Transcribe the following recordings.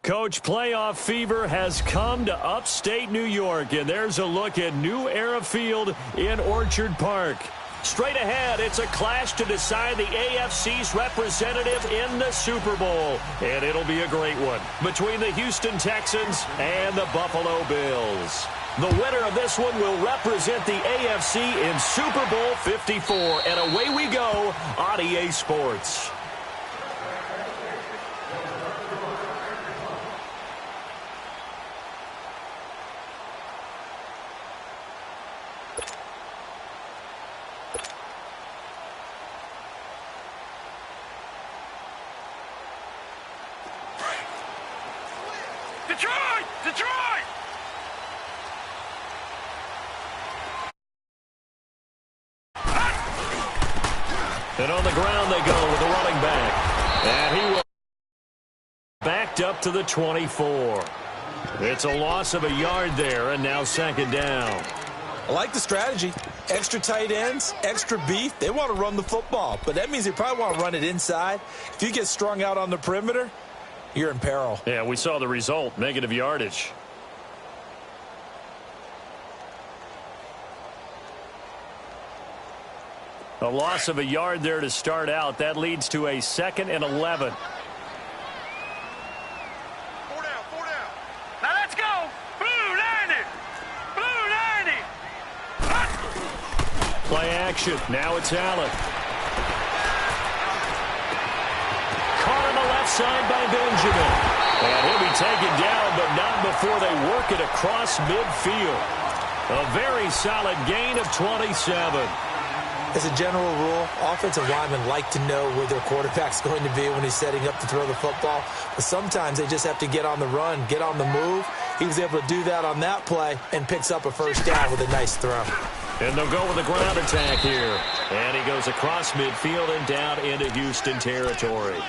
Coach, playoff fever has come to upstate New York, and there's a look at New Era Field in Orchard Park. Straight ahead, it's a clash to decide the AFC's representative in the Super Bowl, and it'll be a great one between the Houston Texans and the Buffalo Bills. The winner of this one will represent the AFC in Super Bowl 54, and away we go on EA Sports. Detroit! And on the ground they go with the running back. And he will backed up to the 24. It's a loss of a yard there, and now second down. I like the strategy. Extra tight ends, extra beef. They want to run the football, but that means they probably want to run it inside. If you get strung out on the perimeter, you're in peril. Yeah, we saw the result, negative yardage. A loss of a yard there to start out. That leads to a 2nd and 11. 4 down. Now let's go. Blue 90. Play action. Now it's Allen. Caught on the left side by Benjamin. And he'll be taken down, but not before they work it across midfield. A very solid gain of 27. As a general rule, offensive linemen like to know where their quarterback's going to be when he's setting up to throw the football. But sometimes they just have to get on the run, get on the move. He was able to do that on that play and picks up a first down with a nice throw. And they'll go with a ground attack here. And he goes across midfield and down into Houston territory.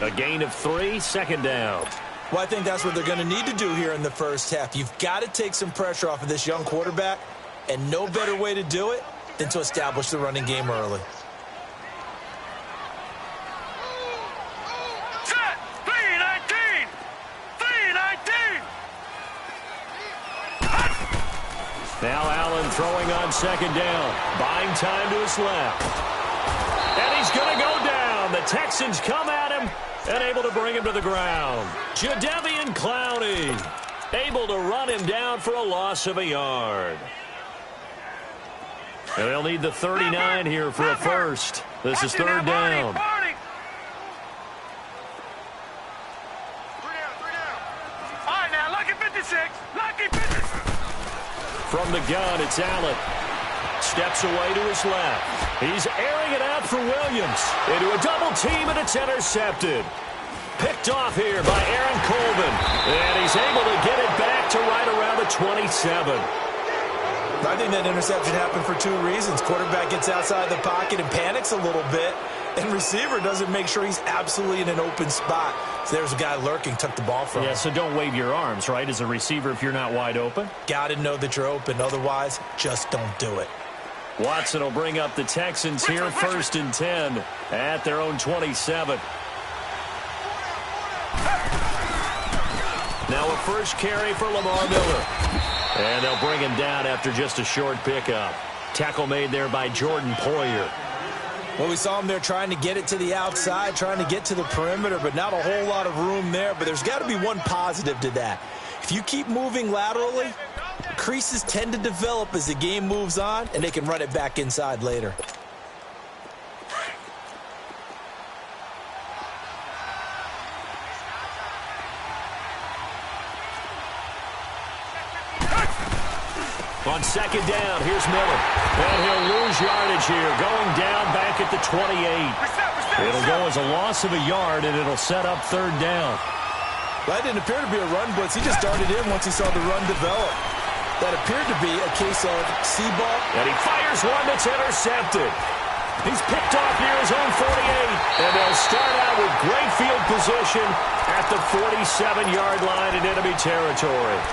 A gain of 3, second down. Well, I think that's what they're going to need to do here in the first half. You've got to take some pressure off of this young quarterback, and no better way to do it than to establish the running game early. Set! 3-19! Now Allen throwing on second down. Buying time to his left. And he's going to go down. The Texans come at him and able to bring him to the ground. Jadeveon Clowney able to run him down for a loss of a yard. And they'll need the 39 here for a first. This is third down. Three down. All right, now, lucky 56. Lucky 56. From the gun, it's Allen. Steps away to his left. He's airing it out for Williams. Into a double team, and it's intercepted. Picked off here by Aaron Colvin. And he's able to get it back to right around the 27. I think that interception happened for 2 reasons. Quarterback gets outside the pocket and panics a little bit, and receiver doesn't make sure he's absolutely in an open spot. So there's a guy lurking, took the ball from him. Yeah, so don't wave your arms, right, as a receiver if you're not wide open? Got to know that you're open. Otherwise, just don't do it. Watson will bring up the Texans here, 1st and 10 at their own 27. Now a first carry for Lamar Miller. And they'll bring him down after just a short pickup. Tackle made there by Jordan Poyer. Well, we saw him there trying to get it to the outside, trying to get to the perimeter, but not a whole lot of room there. But there's got to be one positive to that. If you keep moving laterally, creases tend to develop as the game moves on, and they can run it back inside later. On second down, here's Miller. And he'll lose yardage here, going down back at the 28. It'll go as a loss of a yard, and it'll set up third down. That didn't appear to be a run blitz. He just darted in once he saw the run develop. That appeared to be a case of see ball. And he fires one that's intercepted. He's picked off near his own 48. And they'll start out with great field position at the 47-yard line in enemy territory.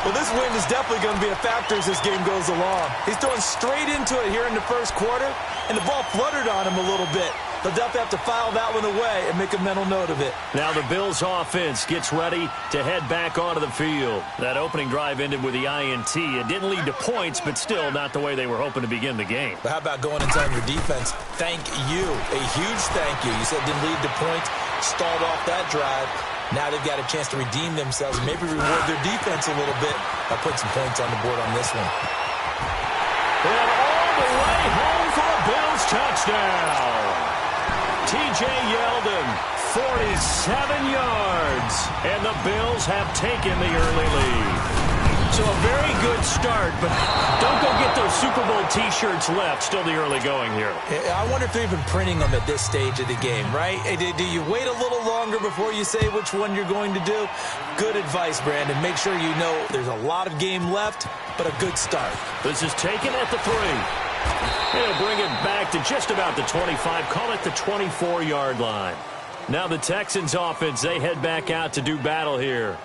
Well, this wind is definitely going to be a factor as this game goes along. He's throwing straight into it here in the first quarter, and the ball fluttered on him a little bit. They'll definitely have to file that one away and make a mental note of it. Now the Bills offense gets ready to head back onto the field. That opening drive ended with the INT. It didn't lead to points, but still not the way they were hoping to begin the game. But how about going and telling your defense, thank you, a huge thank you. You said it didn't lead to points, stalled off that drive. Now they've got a chance to redeem themselves and maybe reward their defense a little bit by putting some points on the board on this one. And all the way home for a Bills touchdown. T.J. Yeldon, 47 yards, and the Bills have taken the early lead. So a very good start, but don't go get those Super Bowl T-shirts left. Still the early going here. I wonder if they're even printing them at this stage of the game, right? Do you wait a little longer before you say which one you're going to do? Good advice, Brandon. Make sure you know there's a lot of game left, but a good start. This is taken at the 3. He'll bring it back to just about the 25. Call it the 24-yard line. Now the Texans offense, they head back out to do battle here.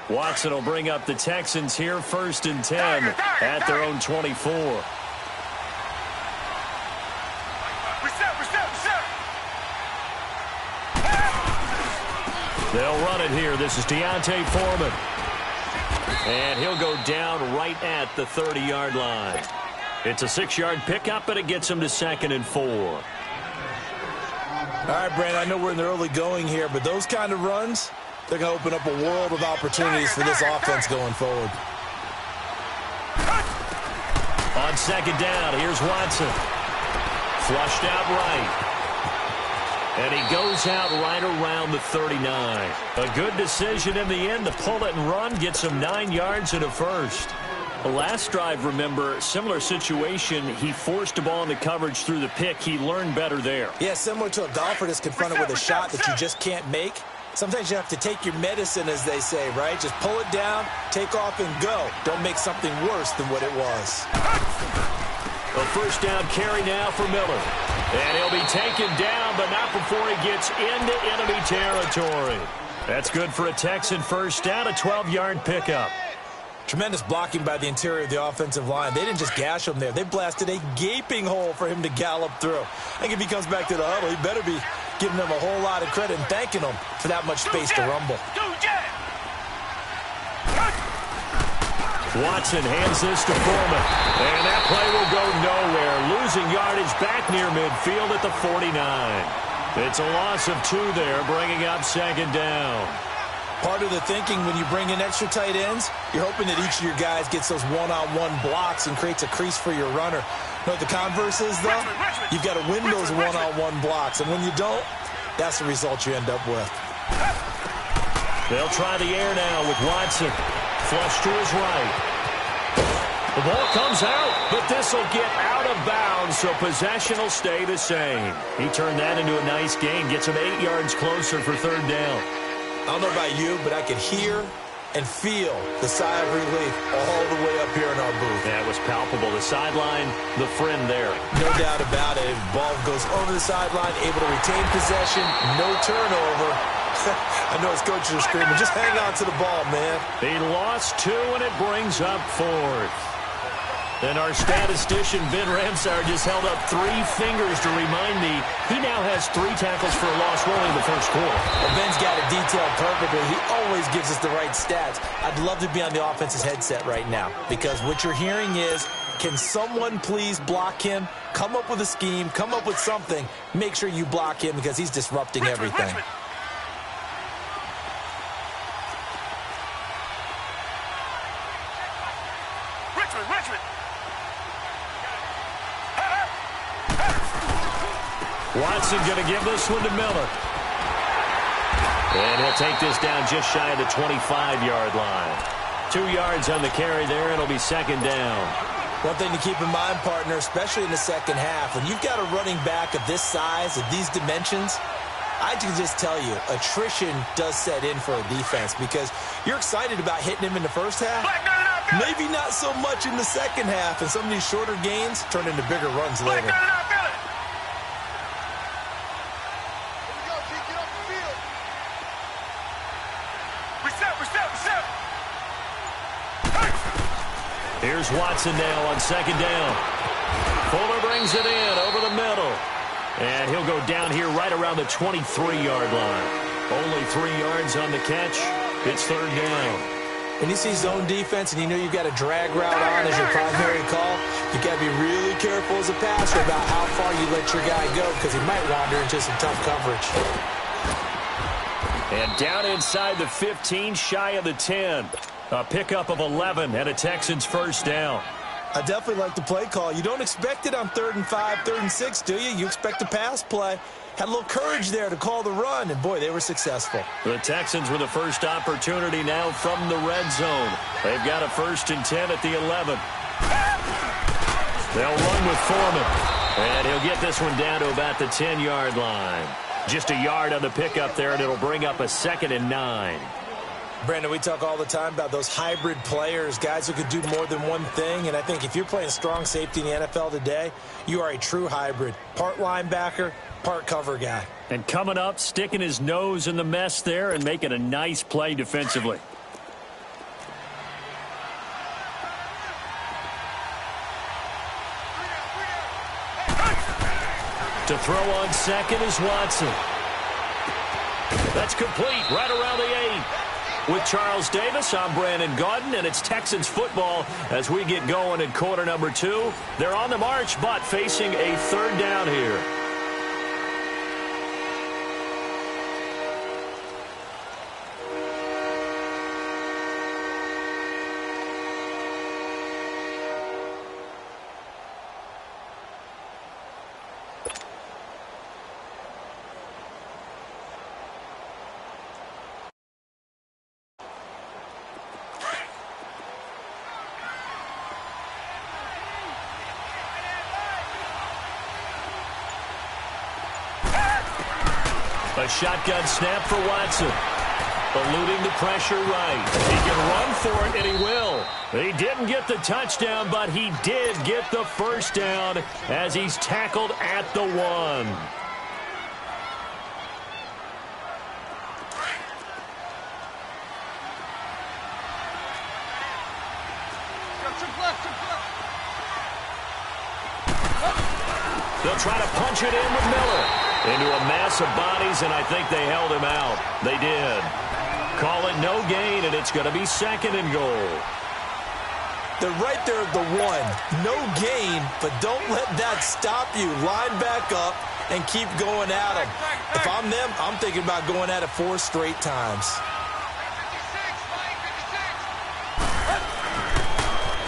Watson will bring up the Texans here, 1st and 10 at their own 24. They'll run it here. This is Deontay Foreman. And he'll go down right at the 30-yard line. It's a 6-yard pickup, but it gets him to 2nd and 4. All right, Brandon, I know we're in the early going here, but those kind of runs, they're going to open up a world of opportunities for this offense going forward. On 2nd down, here's Watson. Flushed out right. And he goes out right around the 39. A good decision in the end to pull it and run. Gets him 9 yards and a first. The last drive, remember, similar situation. He forced the ball into coverage through the pick. He learned better there. Yeah, similar to a golfer that's confronted with a shot that you just can't make. Sometimes you have to take your medicine, as they say, right? Just pull it down, take off, and go. Don't make something worse than what it was. A 1st down carry now for Miller. And he'll be taken down, but not before he gets into enemy territory. That's good for a Texan 1st down, a 12-yard pickup. Tremendous blocking by the interior of the offensive line. They didn't just gash him there. They blasted a gaping hole for him to gallop through. I think if he comes back to the huddle, he better be giving them a whole lot of credit and thanking them for that much space to rumble. Watson hands this to Foreman. And that play will go nowhere. Losing yardage back near midfield at the 49. It's a loss of 2 there, bringing up 2nd down. Part of the thinking when you bring in extra tight ends, you're hoping that each of your guys gets those one-on-one blocks and creates a crease for your runner. You know what the converse is, though? You've got to win those one-on-one blocks, and when you don't, that's the result you end up with. They'll try the air now with Watson. Flush to his right. The ball comes out, but this will get out of bounds, so possession will stay the same. He turned that into a nice gain, gets him 8 yards closer for 3rd down. I don't know about you, but I could hear and feel the sigh of relief all the way up here in our booth. That was palpable. The sideline, the friend there. No doubt about it. Ball goes over the sideline, able to retain possession, no turnover. I know his coaches are screaming, just hang on to the ball, man. He lost 2, and it brings up 4th. And our statistician, Ben Ramsar, just held up 3 fingers to remind me he now has 3 tackles for a loss rolling in the first quarter. Well, Ben's got it detailed perfectly. He always gives us the right stats. I'd love to be on the offense's headset right now because what you're hearing is, can someone please block him? Come up with a scheme. Come up with something. Make sure you block him because he's disrupting everything. Watson going to give this one to Miller. And he'll take this down just shy of the 25-yard line. 2 yards on the carry there. It'll be 2nd down. One thing to keep in mind, partner, especially in the second half, when you've got a running back of this size, of these dimensions, I can just tell you, attrition does set in for a defense because you're excited about hitting him in the first half. Maybe not so much in the second half, and some of these shorter gains turn into bigger runs later. Here's Watson now on second down. Fuller brings it in over the middle. And he'll go down here right around the 23-yard line. Only 3 yards on the catch. It's third down. When you see zone defense and you know you've got a drag route on as your primary call, you've got to be really careful as a passer about how far you let your guy go because he might wander into some tough coverage. And down inside the 15, shy of the 10. A pickup of 11 and a Texans first down. I definitely like the play call. You don't expect it on 3rd and 5, 3rd and 6, do you? You expect a pass play. Had a little courage there to call the run, and, boy, they were successful. The Texans with the first opportunity now from the red zone. They've got a 1st and 10 at the 11. They'll run with Foreman, and he'll get this one down to about the 10-yard line. Just a yard on the pickup there, and it'll bring up a 2nd and 9. Brandon, we talk all the time about those hybrid players, guys who could do more than one thing, and I think if you're playing strong safety in the NFL today, you are a true hybrid. Part linebacker, part cover guy. And coming up, sticking his nose in the mess there and making a nice play defensively. To throw on second is Watson. That's complete right around the 8. With Charles Davis, I'm Brandon Gaudin, and it's Texans football as we get going in quarter number 2. They're on the march, but facing a 3rd down here. A shotgun snap for Watson. Eluding the pressure right. He can run for it, and he will. He didn't get the touchdown, but he did get the first down as he's tackled at the 1. They'll try to punch it in with Miller. Into a mass of bodies, and I think they held him out. They did. Call it no gain, and it's going to be 2nd and goal. They're right there at the 1. No gain, but don't let that stop you. Line back up and keep going at them. If I'm them, I'm thinking about going at it 4 straight times.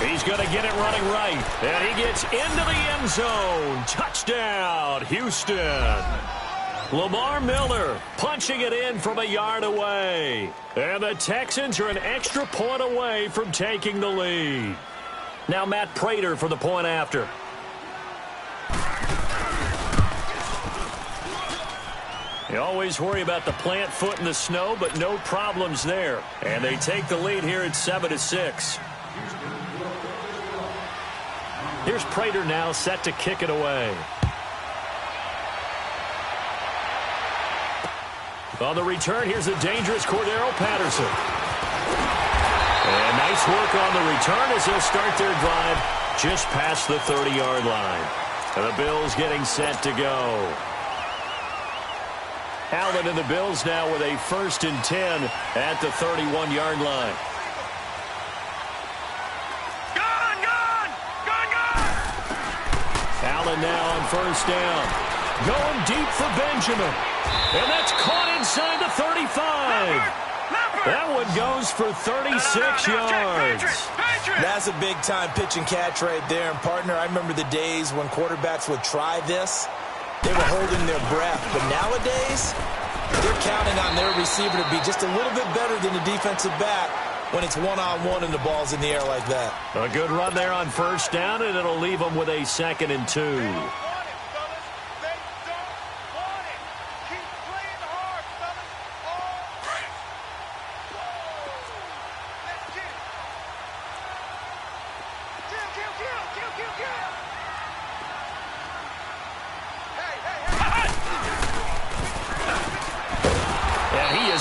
He's going to get it running right. And he gets into the end zone. Touchdown, Houston. Lamar Miller punching it in from a yard away. And the Texans are an extra point away from taking the lead. Now Matt Prater for the point after. You always worry about the plant foot in the snow, but no problems there. And they take the lead here at 7-6. Here's Prater now set to kick it away. On the return, here's a dangerous Cordero Patterson. And nice work on the return as they'll start their drive just past the 30-yard line. And the Bills getting set to go. Allen and the Bills now with a 1st and 10 at the 31-yard line. Allen now on 1st down. Going deep for Benjamin. And that's caught inside the 35. That one goes for 36 yards. That's a big-time pitch and catch right there. And, partner, I remember the days when quarterbacks would try this. They were holding their breath. But nowadays, they're counting on their receiver to be just a little bit better than the defensive back when it's one-on-one and the ball's in the air like that. A good run there on 1st down, and it'll leave them with a 2nd and 2.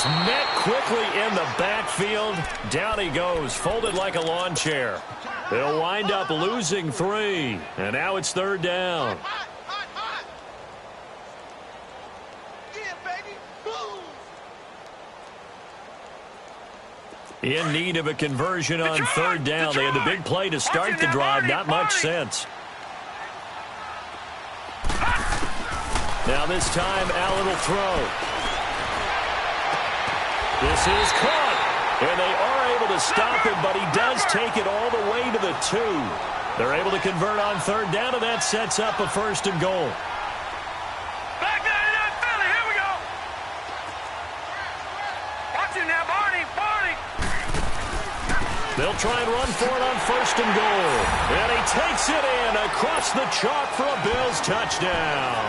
is met quickly in the backfield. Down he goes, folded like a lawn chair. They'll wind up losing 3. And now it's 3rd down. In need of a conversion on 3rd down. They had the big play to start the drive. Not much sense. Now this time, Allen will throw. This is caught. And they are able to stop him, but he does take it all the way to the 2. They're able to convert on 3rd down, and that sets up a 1st and goal. Back there in that Philly. Here we go. Watch him now, Barney. Barney. They'll try and run for it on 1st and goal. And he takes it in across the chalk for a Bills touchdown.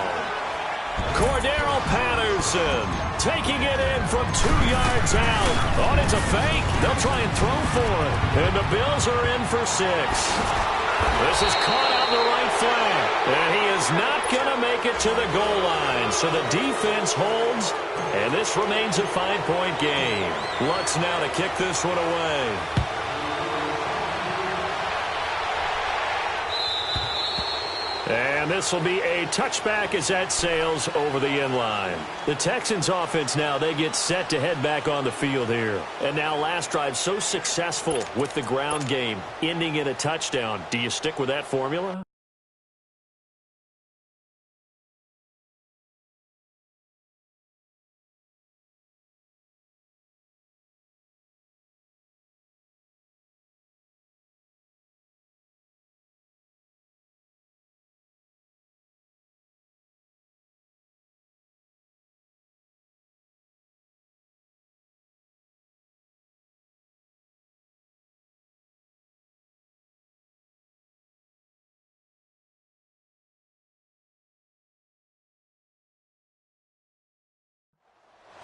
Cordero Patterson taking it in from 2 yards out. Oh, it's a fake. They'll try and throw for it. And the Bills are in for 6. This is caught out in the right flank. And he is not going to make it to the goal line. So the defense holds. And this remains a 5-point game. Lutz now to kick this one away. And this will be a touchback as that sails over the end line. The Texans offense now, they get set to head back on the field here. And now last drive so successful with the ground game, ending in a touchdown. Do you stick with that formula?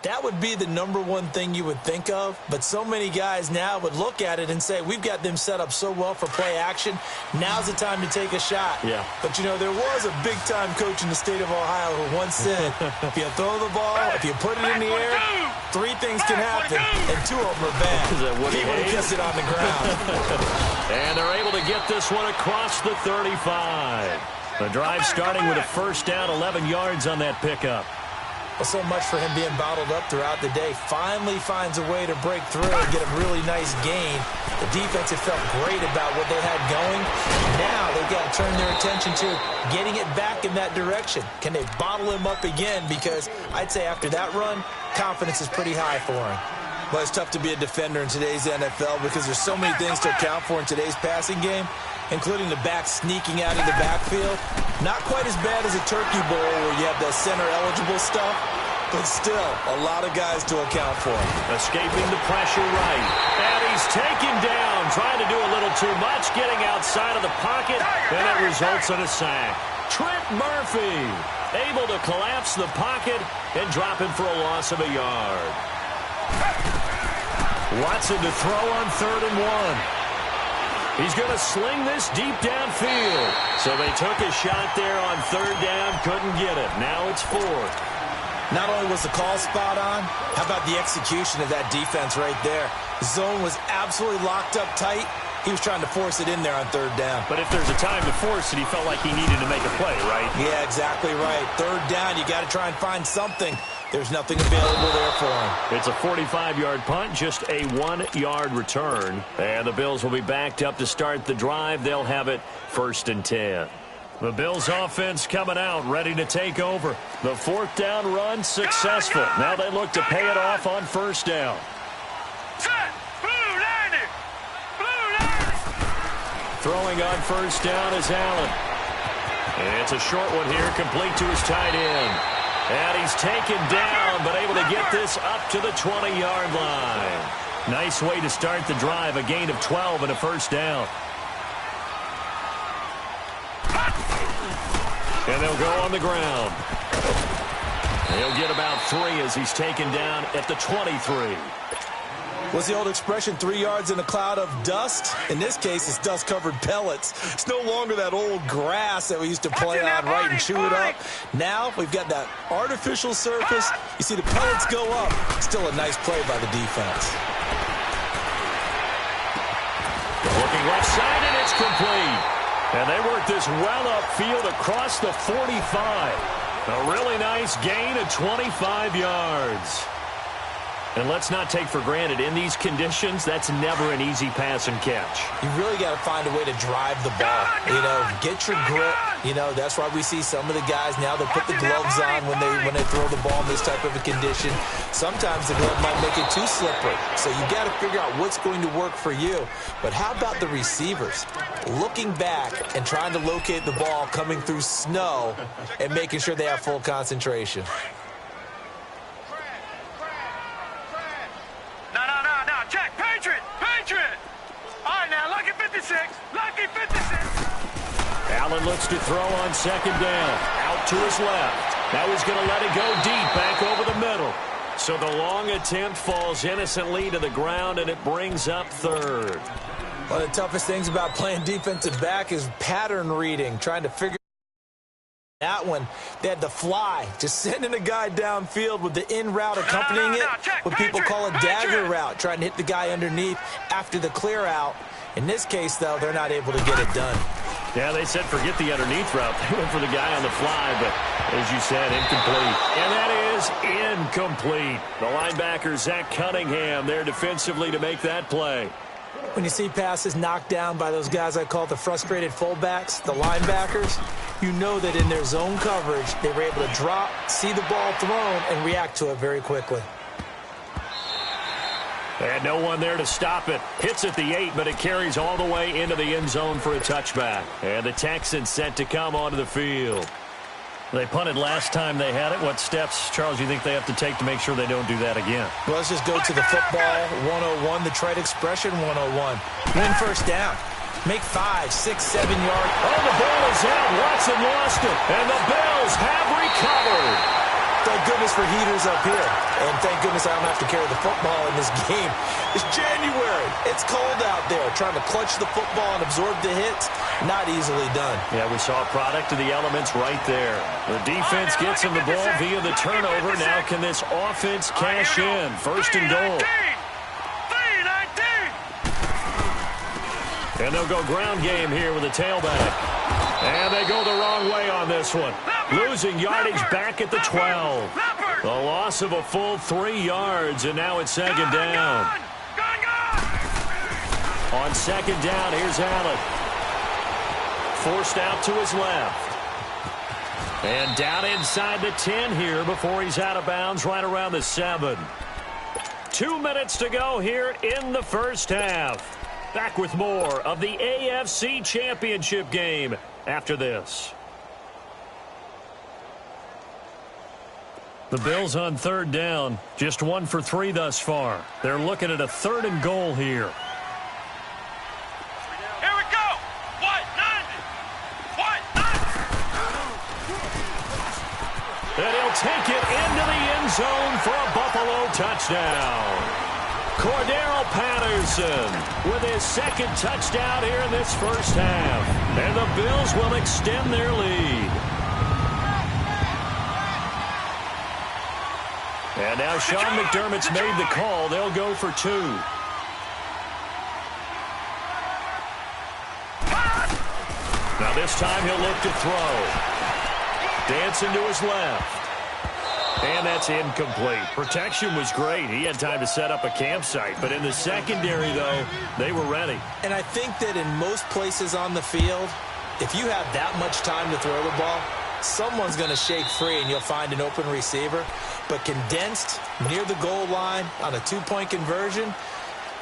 That would be the #1 thing you would think of, but so many guys now would look at it and say, we've got them set up so well for play action. Now's the time to take a shot. Yeah. But, you know, there was a big-time coach in the state of Ohio who once said, if you throw the ball, if you put it in the air, 3 things can happen, and 2 of them are bad. He would have kept it on the ground. And they're able to get this one across the 35. The drive starting with a 1st down, 11 yards on that pickup. Well, so much for him being bottled up throughout the day. Finally finds a way to break through and get a really nice gain. The defense had felt great about what they had going. Now they've got to turn their attention to getting it back in that direction. Can they bottle him up again? Because I'd say after that run, confidence is pretty high for him. Well, it's tough to be a defender in today's NFL because there's so many things to account for in today's passing game, including the back sneaking out of the backfield. Not quite as bad as a turkey bowl where you have the center-eligible stuff, but still a lot of guys to account for. Escaping the pressure right. And he's taken down, trying to do a little too much, getting outside of the pocket, and it results in a sack. Trent Murphy able to collapse the pocket and drop him for a loss of a yard. Watson to throw on 3rd and 1. He's going to sling this deep downfield. So they took a shot there on 3rd down, couldn't get it. Now it's 4th. Not only was the call spot on, how about the execution of that defense right there? The zone was absolutely locked up tight. He was trying to force it in there on 3rd down. But if there's a time to force it, he felt like he needed to make a play, right? Yeah, exactly right. 3rd down, you got to try and find something. There's nothing available there for him. It's a 45-yard punt, just a 1-yard return. And the Bills will be backed up to start the drive. They'll have it 1st and 10. The Bills offense coming out, ready to take over. The 4th down run successful. Now they look to pay it off on 1st down. Throwing on 1st down is Allen. And it's a short one here, complete to his tight end. And he's taken down, but able to get this up to the 20-yard line. Nice way to start the drive, a gain of 12 and a 1st down. And they'll go on the ground. He'll get about 3 as he's taken down at the 23. What's the old expression, 3 yards in a cloud of dust? In this case, it's dust-covered pellets. It's no longer that old grass that we used to play on, right, and chew it up. Now we've got that artificial surface. You see the pellets go up. Still a nice play by the defense. Looking left side, and it's complete. And they work this well upfield across the 45. A really nice gain of 25 yards. And let's not take for granted, in these conditions, that's never an easy pass and catch. You really got to find a way to drive the ball. Get your grip. That's why we see some of the guys now, they'll put the gloves on when they throw the ball in this type of a condition. Sometimes the glove might make it too slippery. So you got to figure out what's going to work for you. But how about the receivers? Looking back and trying to locate the ball coming through snow and making sure they have full concentration. Allen looks to throw on second down. Out to his left. Now he's going to let it go deep, back over the middle. So the long attempt falls innocently to the ground, and it brings up third. One of the toughest things about playing defensive back is pattern reading, trying to figure that one. They had the fly, just sending a guy downfield with the in route accompanying it, what people call a dagger route, trying to hit the guy underneath after the clear out. In this case, though, they're not able to get it done. Yeah, they said forget the underneath route. They went for the guy on the fly, but as you said, incomplete. And that is incomplete. The linebacker, Zach Cunningham, there defensively to make that play. When you see passes knocked down by those guys I call the frustrated fullbacks, the linebackers, you know that in their zone coverage, they were able to drop, see the ball thrown, and react to it very quickly. And no one there to stop it. Hits at the 8, but it carries all the way into the end zone for a touchback. And the Texans set to come onto the field. They punted last time they had it. What steps, Charles, you think they have to take to make sure they don't do that again? Well, let's just go to the football 101, the trade expression 101. Win first down. Make 5, 6, 7 yards. Oh, the ball is out. Watson lost it. And the Bills have recovered. Thank goodness for heaters up here. And thank goodness I don't have to carry the football in this game. It's January. It's cold out there. Trying to clutch the football and absorb the hits, not easily done. Yeah, we saw a product of the elements right there. The defense gets him the ball via the turnover. Now can this offense cash in? First and goal. And they'll go ground game here with a tailback. And they go the wrong way on this one. Losing yardage back at the 12. The loss of a full 3 yards, and now it's second down. On second down, here's Allen. Forced out to his left. And down inside the 10 here before he's out of bounds right around the 7. 2 minutes to go here in the first half. Back with more of the AFC Championship game after this. The Bills on third down, just 1 for 3 thus far. They're looking at a 3rd and goal here. Here we go. What? 90. What? 90. And he'll take it into the end zone for a Buffalo touchdown. Cordero Patterson with his 2nd touchdown here in this first half. And the Bills will extend their lead. And now Sean McDermott's made the call. They'll go for 2. Now this time he'll look to throw. Dancing to his left. And that's incomplete. Protection was great. He had time to set up a campsite. But in the secondary, though, they were ready. And I think that in most places on the field, if you have that much time to throw the ball, someone's going to shake free and you'll find an open receiver. But condensed near the goal line on a 2-point conversion,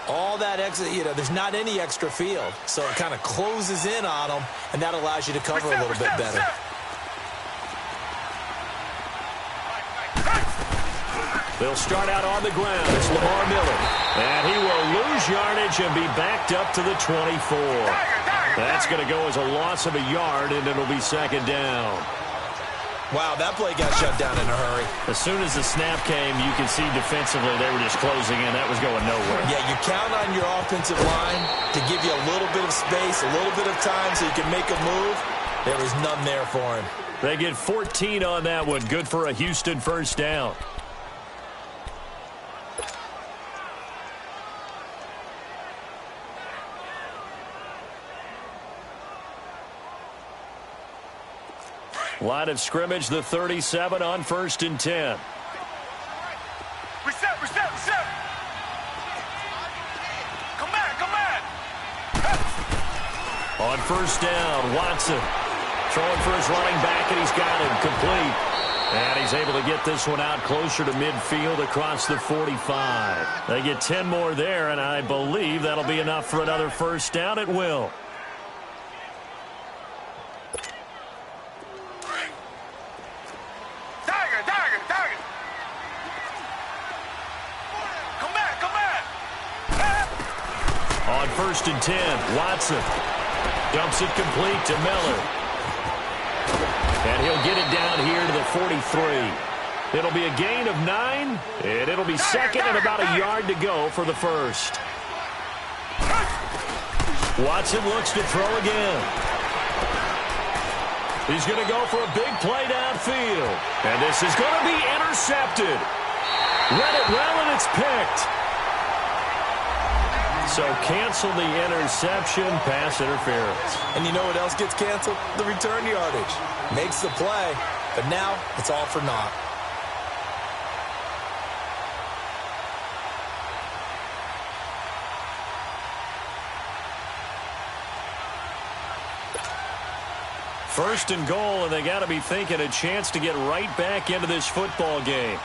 all that extra, there's not any extra field. So it kind of closes in on them, and that allows you to cover a little bit better. They'll start out on the ground. It's Lamar Miller. And he will lose yardage and be backed up to the 24. That's going to go as a loss of a yard, and it'll be second down. Wow, that play got shut down in a hurry. As soon as the snap came, you can see defensively they were just closing in. That was going nowhere. Yeah, you count on your offensive line to give you a little bit of space, a little bit of time so you can make a move. There was none there for him. They get 14 on that one. Good for a Houston first down. Line of scrimmage, the 37 on 1st and 10. Reset. Come back. On 1st down, Watson throwing for his running back, and he's got him complete. And he's able to get this one out closer to midfield across the 45. They get 10 more there, and I believe that'll be enough for another first down. It will. Tiger. Come back. On 1st and 10, Watson dumps it complete to Miller. And he'll get it down here to the 43. It'll be a gain of 9, and it'll be second and about a yard to go for the first. Watson looks to throw again. He's going to go for a big play downfield. And this is going to be intercepted. Read it well, and it's picked. So cancel the interception, pass interference. And you know what else gets canceled? The return yardage. Makes the play, but now it's all for naught. First and goal, and they got to be thinking a chance to get right back into this football game.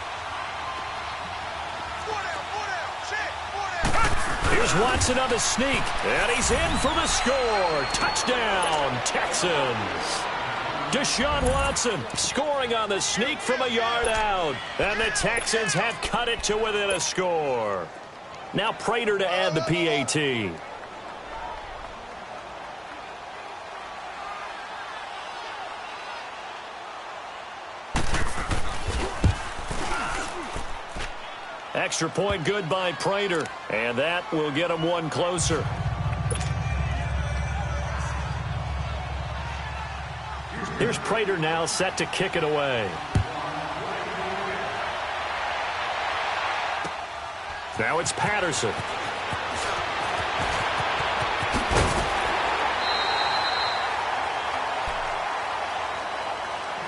Here's Watson on the sneak, and he's in for the score. Touchdown, Texans. Deshaun Watson scoring on the sneak from a yard out, and the Texans have cut it to within a score. Now Prater to add the PAT. Extra point good by Prater, and that will get him one closer. Here's Prater now set to kick it away. Now it's Patterson.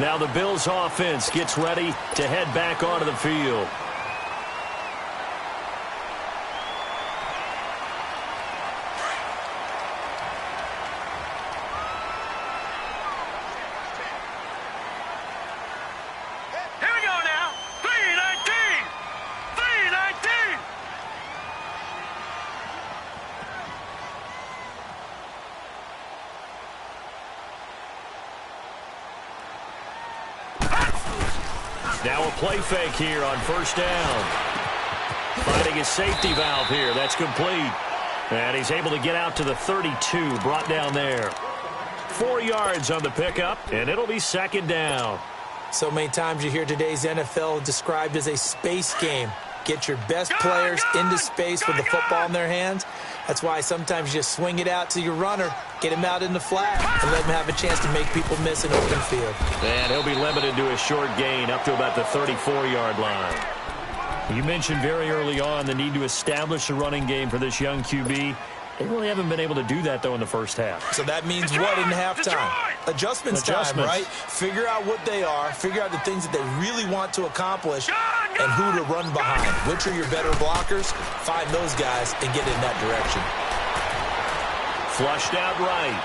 Now the Bills offense gets ready to head back onto the field. Now a play fake here on first down. Finding his safety valve here. That's complete. And he's able to get out to the 32, brought down there. 4 yards on the pickup, and it'll be second down. So many times you hear today's NFL described as a space game. Get your best players into space with the football in their hands. That's why sometimes you just swing it out to your runner, get him out in the flat, and let him have a chance to make people miss an open field. And he'll be limited to a short gain up to about the 34-yard line. You mentioned very early on the need to establish a running game for this young QB. They really haven't been able to do that, though, in the first half. So that means what in halftime? Adjustments time, right? Figure out what they are, figure out the things that they really want to accomplish, and who to run behind. Which are your better blockers? Find those guys and get in that direction. Flushed out right.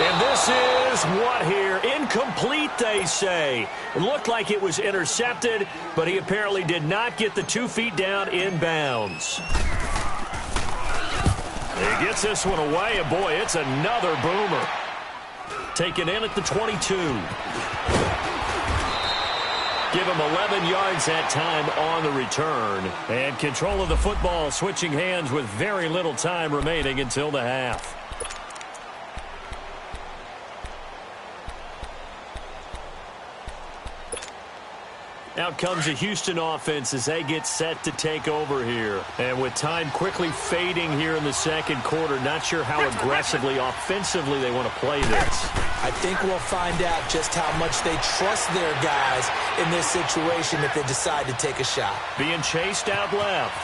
And this is what here? Incomplete, they say. It looked like it was intercepted, but he apparently did not get the 2 feet down in bounds. He gets this one away, and boy, it's another boomer. Taken in at the 22. Give him 11 yards that time on the return. And control of the football switching hands with very little time remaining until the half. Out comes the Houston offense as they get set to take over here. And with time quickly fading here in the second quarter, not sure how aggressively, offensively they want to play this. I think we'll find out just how much they trust their guys in this situation if they decide to take a shot. Being chased out left.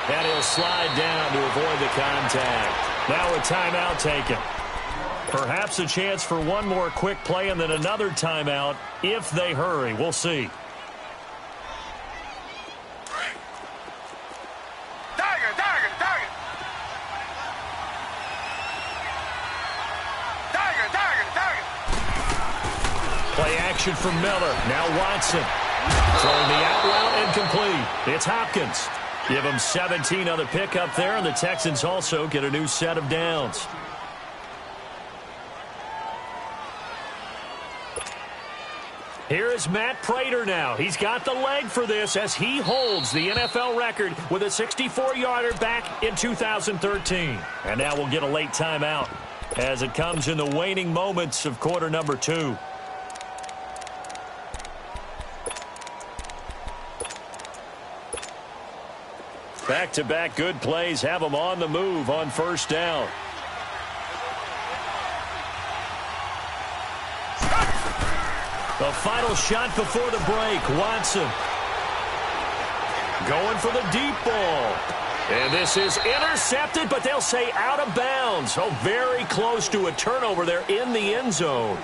And he'll slide down to avoid the contact. Now a timeout taken. Perhaps a chance for one more quick play and then another timeout if they hurry. We'll see. Play action from Miller. Now Watson. Throwing the out route and complete. It's Hopkins. Give him 17 on the pickup there, and the Texans also get a new set of downs. Here is Matt Prater now. He's got the leg for this as he holds the NFL record with a 64-yarder back in 2013. And now we'll get a late timeout as it comes in the waning moments of quarter number 2. Back-to-back good plays have them on the move on first down. The final shot before the break, Watson. Going for the deep ball. And this is intercepted, but they'll say out of bounds. Oh, very close to a turnover there in the end zone.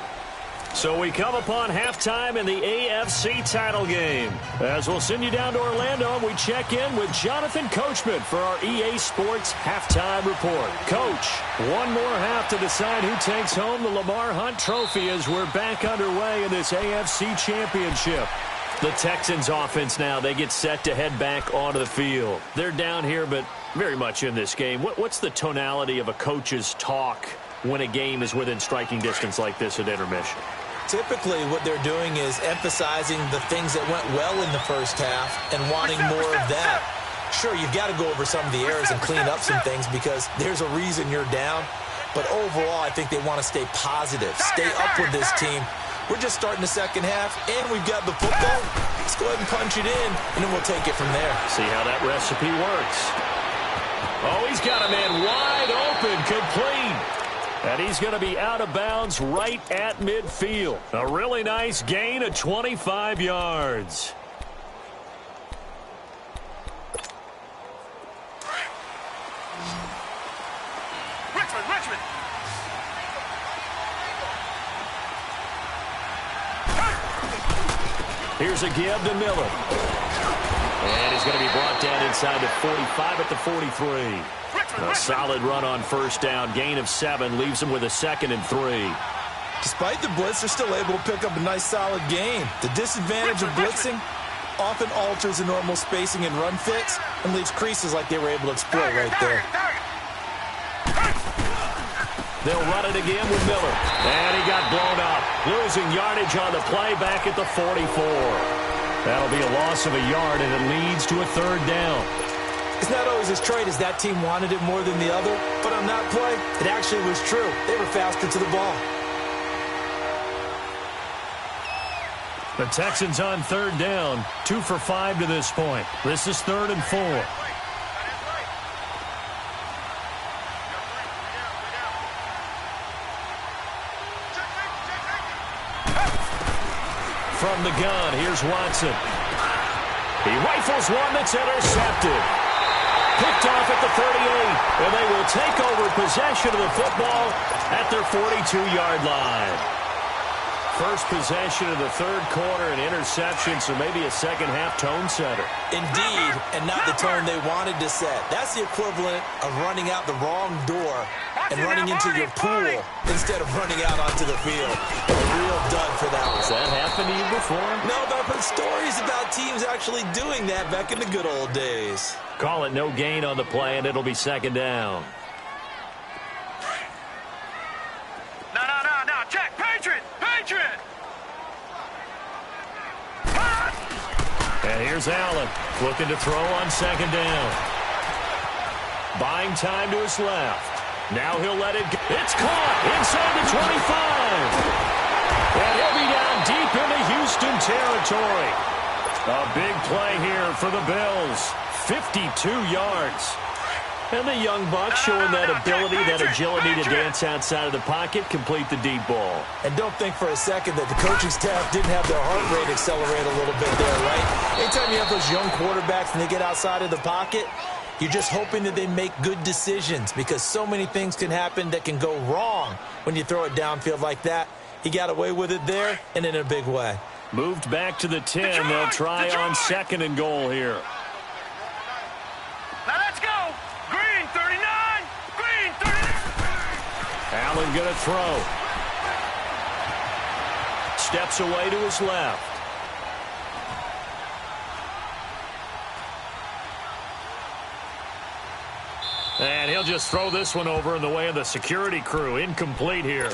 So we come upon halftime in the AFC title game. As we'll send you down to Orlando, we check in with Jonathan Coachman for our EA Sports Halftime Report. Coach, one more half to decide who takes home the Lamar Hunt Trophy as we're back underway in this AFC Championship. The Texans offense now, they get set to head back onto the field. They're down here, but very much in this game. What's the tonality of a coach's talk when a game is within striking distance like this at intermission? Typically, what they're doing is emphasizing the things that went well in the first half and wanting more of that. Sure, you've got to go over some of the errors and clean up some things because there's a reason you're down. But overall, I think they want to stay positive, stay up with this team. We're just starting the second half, and we've got the football. Let's go ahead and punch it in, and then we'll take it from there. See how that recipe works. Oh, he's got a man wide open, complete. And he's going to be out of bounds right at midfield. A really nice gain of 25 yards. Richmond. Here's a give to Miller. And he's going to be brought down inside the 45 at the 43. A solid run on first down. Gain of 7 leaves him with a 2nd and 3. Despite the blitz, they're still able to pick up a nice, solid gain. The disadvantage of blitzing often alters the normal spacing and run fits and leaves creases like they were able to exploit right there. They'll run it again with Miller. And he got blown up. Losing yardage on the play back at the 44. That'll be a loss of a yard, and it leads to a 3rd down. It's not always as straight as that team wanted it more than the other, but on that play, it actually was true. They were faster to the ball. The Texans on 3rd down, 2 for 5 to this point. This is 3rd and 4. From the gun, here's Watson. He rifles one that's intercepted. Picked off at the 38, and they will take over possession of the football at their 42-yard line. First possession of the 3rd quarter, an interception, so maybe a second-half tone setter. Indeed, and not the tone they wanted to set. That's the equivalent of running out the wrong door and running into your pool instead of running out onto the field. A real dud for that one. Has that happened to you before? No, but I've heard stories about teams actually doing that back in the good old days. Call it no gain on the play, and it'll be 2nd down. No. Check. Patriot. And here's Allen looking to throw on 2nd down. Buying time to his left. Now he'll let it go. It's caught inside the 25. And he'll be down deep into Houston territory. A big play here for the Bills. 52 yards. And the young buck showing that ability, that agility to dance outside of the pocket, complete the deep ball. And don't think for a second that the coaching staff didn't have their heart rate accelerate a little bit there, right? Anytime you have those young quarterbacks and they get outside of the pocket, you're just hoping that they make good decisions because so many things can happen that can go wrong when you throw it downfield like that. He got away with it there and in a big way. Moved back to the 10. They'll try on 2nd and goal here. Now let's go. Green 39. Green 39. Allen going to throw. Steps away to his left. And he'll just throw this one over in the way of the security crew. Incomplete here.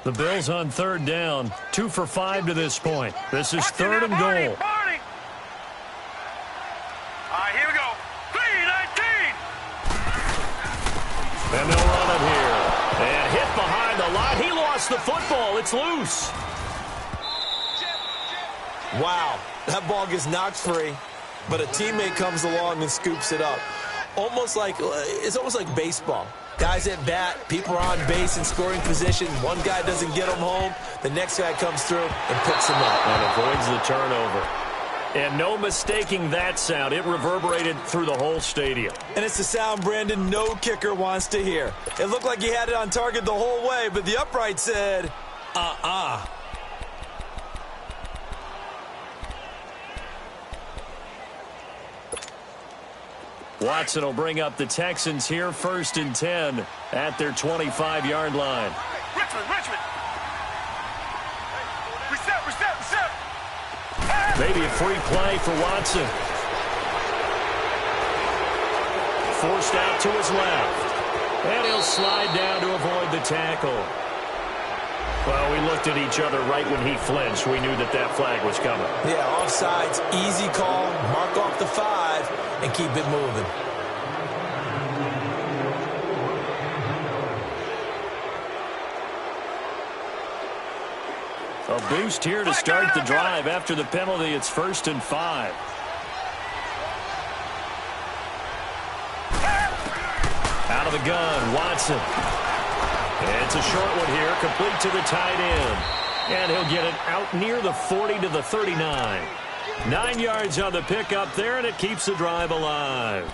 The Bills on 3rd down. 2 for 5 to this point. This is 3rd and goal. All right, here we go. 3-19. And they'll run it here. And hit behind the line. He lost the football. It's loose. Wow, that ball gets knocked free, but a teammate comes along and scoops it up. It's almost like baseball. Guys at bat, people are on base in scoring position. One guy doesn't get them home. The next guy comes through and picks him up. And avoids the turnover. And no mistaking that sound. It reverberated through the whole stadium. And it's the sound Brandon no kicker wants to hear. It looked like he had it on target the whole way, but the upright said, Watson will bring up the Texans here 1st and 10 at their 25-yard line. Richmond. Reset. Maybe a free play for Watson. Forced out to his left. And he'll slide down to avoid the tackle. Well, we looked at each other right when he flinched. We knew that flag was coming. Yeah, offsides, easy call, mark off the 5, and keep it moving. A boost here to start the drive. After the penalty, it's 1st and 5. Out of the gun, Watson. It's a short one here, complete to the tight end. And he'll get it out near the 40 to the 39. 9 yards on the pickup there, and it keeps the drive alive.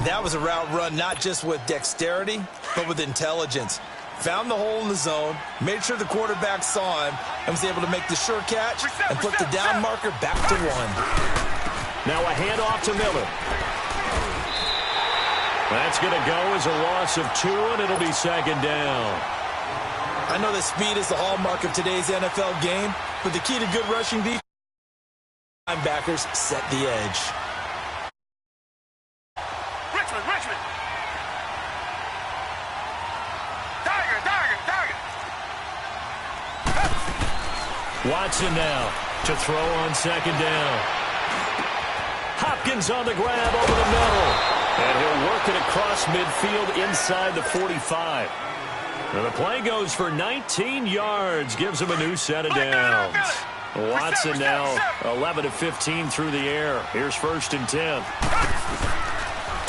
That was a route run not just with dexterity, but with intelligence. Found the hole in the zone, made sure the quarterback saw him, and was able to make the sure catch and put the down marker back to 1. Now a handoff to Miller. That's going to go as a loss of 2, and it'll be 2nd down. I know that speed is the hallmark of today's NFL game, but the key to good rushing defense, linebackers set the edge. Richmond. Tiger. Watson now to throw on 2nd down. Hopkins on the grab over the middle. And he'll work it across midfield inside the 45. And the play goes for 19 yards. Gives him a new set of downs. Watson now 11 of 15 through the air. Here's 1st and 10.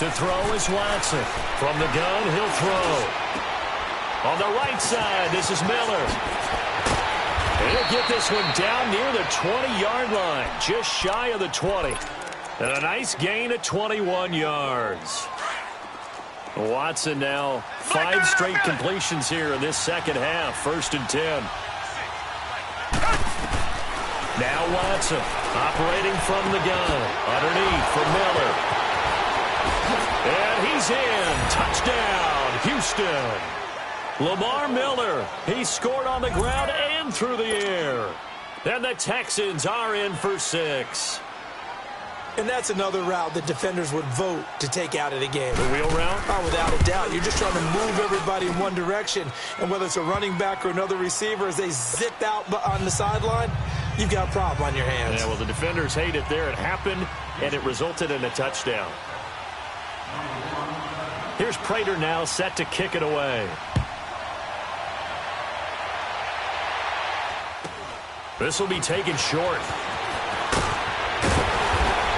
To throw is Watson. From the gun, he'll throw. On the right side, this is Miller. And he'll get this one down near the 20-yard line. Just shy of the 20. And a nice gain of 21 yards. Watson now 5 straight completions here in this second half. 1st and 10. Now Watson operating from the gun. Underneath for Miller. And he's in. Touchdown, Houston. Lamar Miller. He scored on the ground and through the air. And the Texans are in for 6. And that's another route that defenders would vote to take out of the game. The wheel route? Oh, without a doubt. You're just trying to move everybody in one direction. And whether it's a running back or another receiver, as they zip out on the sideline, you've got a problem on your hands. Yeah, well, the defenders hate it there. It happened, and it resulted in a touchdown. Here's Prater now set to kick it away. This will be taken short.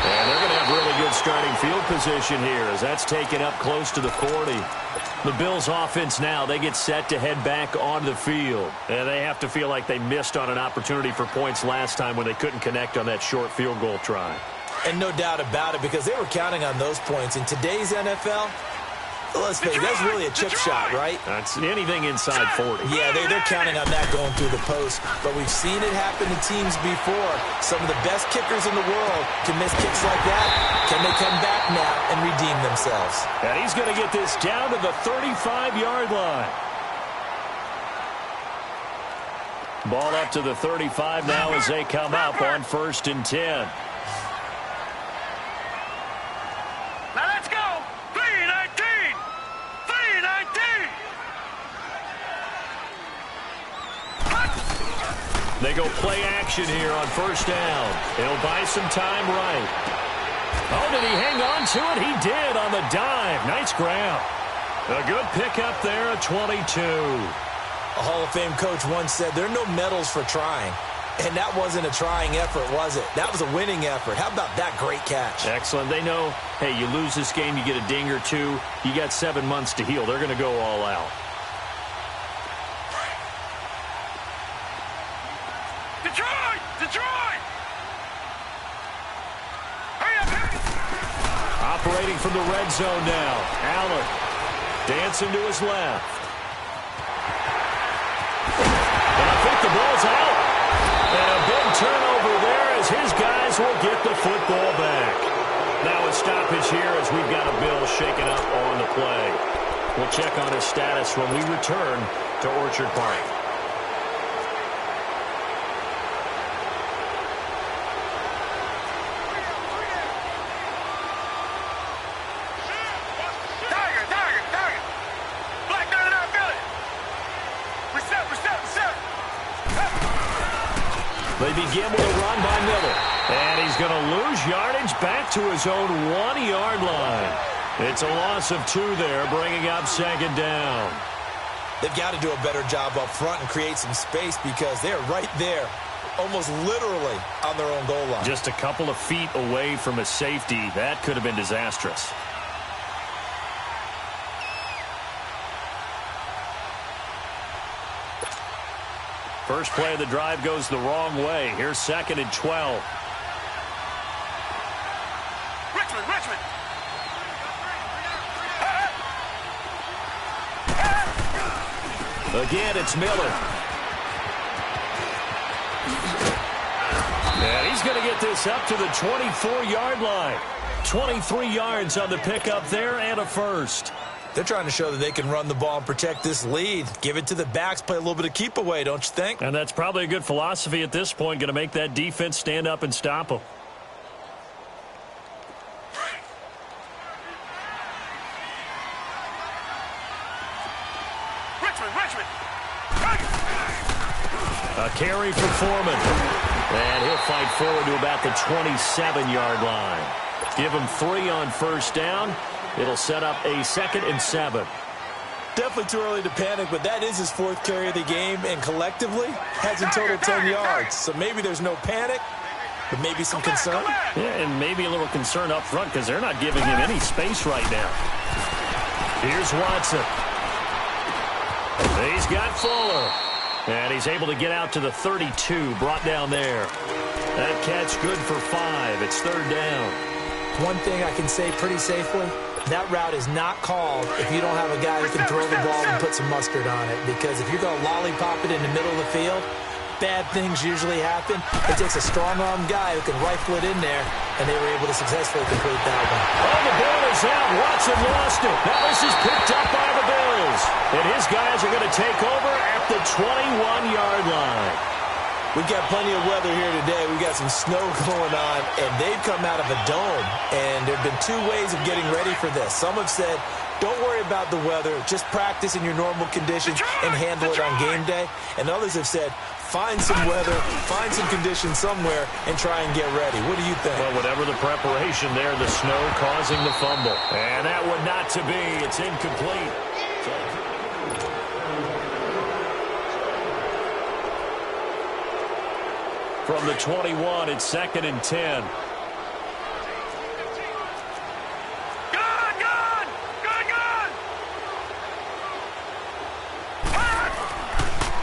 And they're going to have really good starting field position here as that's taken up close to the 40. The Bills offense now, they get set to head back onto the field. And they have to feel like they missed on an opportunity for points last time when they couldn't connect on that short field goal try. And no doubt about it, because they were counting on those points. In today's NFL, let's face it, that's really a chip shot, right? That's anything inside 40. Yeah, they're counting on that going through the post. But we've seen it happen to teams before. Some of the best kickers in the world can miss kicks like that. Can they come back now and redeem themselves? And he's going to get this down to the 35-yard line. Ball up to the 35 now as they come up on 1st and 10. Now let's go. 3-19. 3-19. They go play action here on 1st down. He'll buy some time right. Oh, did he hang on to it? He did on the dive. Nice grab. A good pickup there at 22. A Hall of Fame coach once said, there are no medals for trying. And that wasn't a trying effort, was it? That was a winning effort. How about that great catch? Excellent. They know, hey, you lose this game, you get a ding or two. You got 7 months to heal. They're going to go all out. Detroit! Detroit! Hurry up, hurry! Operating from the red zone now. Allen dancing to his left. And I think the ball's out. And a big turnover there as his guys will get the football back. Now a stoppage here as we've got a Bill shaken up on the play. We'll check on his status when we return to Orchard Park. They begin with a run by Miller. And he's going to lose yardage back to his own 1-yard line. It's a loss of 2 there, bringing up 2nd down. They've got to do a better job up front and create some space because they're right there, almost literally on their own goal line. Just a couple of feet away from a safety. That could have been disastrous. First play of the drive goes the wrong way. Here's 2nd and 12. Richmond! Again, it's Miller. And he's going to get this up to the 24-yard line. 23 yards on the pickup there and a first. They're trying to show that they can run the ball and protect this lead. Give it to the backs, play a little bit of keep away, don't you think? And that's probably a good philosophy at this point, going to make that defense stand up and stop them. Richmond! A carry for Foreman. And he'll fight forward to about the 27-yard line. Give him 3 on 1st down. It'll set up a 2nd and 7. Definitely too early to panic, but that is his 4th carry of the game, and collectively has in total 10 yards. So maybe there's no panic, but maybe some concern. Yeah, and maybe a little concern up front because they're not giving him any space right now. Here's Watson. He's got Fuller. And he's able to get out to the 32, brought down there. That catch good for 5. It's 3rd down. One thing I can say pretty safely, that route is not called if you don't have a guy who can throw the ball and put some mustard on it. Because if you're going to lollipop it in the middle of the field, bad things usually happen. It takes a strong-armed guy who can rifle it in there, and they were able to successfully complete that one. Oh, the ball is out. Watson lost it. Now this is picked up by the Bills. And his guys are going to take over at the 21-yard line. We've got plenty of weather here today. We've got some snow going on, and they've come out of a dome. And there have been 2 ways of getting ready for this. Some have said, don't worry about the weather. Just practice in your normal conditions and handle it on game day. And others have said, find some weather, find some conditions somewhere, and try and get ready. What do you think? Well, whatever the preparation there, the snow causing the fumble. And that one not to be. It's incomplete. From the 21, it's 2nd and 10.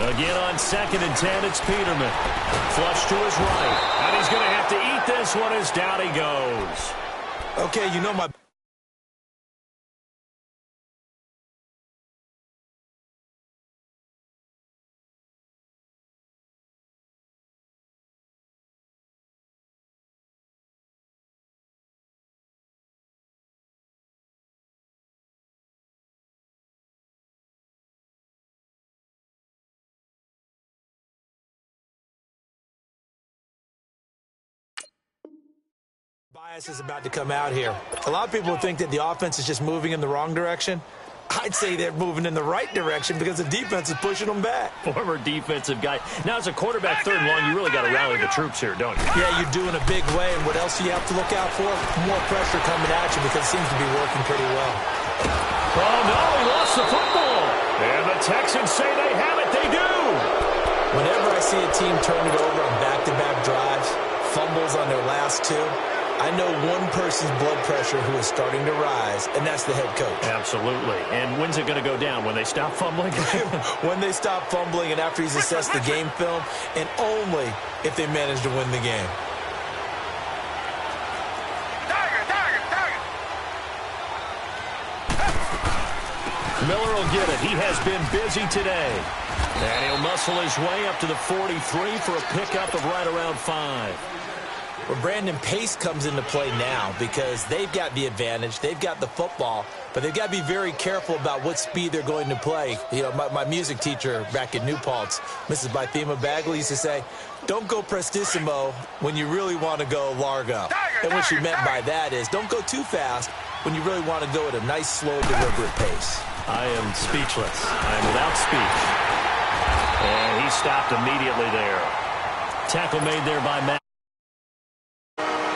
Again on 2nd and 10, it's Peterman. Flush to his right. And he's going to have to eat this one as down he goes. Okay, you know my... bias is about to come out here. A lot of people think that the offense is just moving in the wrong direction. I'd say they're moving in the right direction because the defense is pushing them back. Former defensive guy. Now, as a quarterback, 3rd and long, you really got to rally the troops here, don't you? Yeah, you're doing a big way, and what else do you have to look out for? More pressure coming at you because it seems to be working pretty well. Oh, no, he lost the football. And the Texans say they have it. They do. Whenever I see a team turn it over on back-to-back drives, fumbles on their last 2, I know one person's blood pressure who is starting to rise, and that's the head coach. Absolutely. And when's it going to go down? When they stop fumbling? When they stop fumbling and after he's assessed the game film, and only if they manage to win the game. Miller will get it. He has been busy today. And he'll muscle his way up to the 43 for a pickup of right around 5. Well, Brandon, pace comes into play now because they've got the advantage. They've got the football, but they've got to be very careful about what speed they're going to play. You know, my music teacher back in New Paltz, Mrs. Bythema Bagley, used to say, don't go prestissimo when you really want to go largo. And what she meant by that is don't go too fast when you really want to go at a nice, slow, deliberate pace. I am speechless. I am without speech. And he stopped immediately there. Tackle made there by Matt.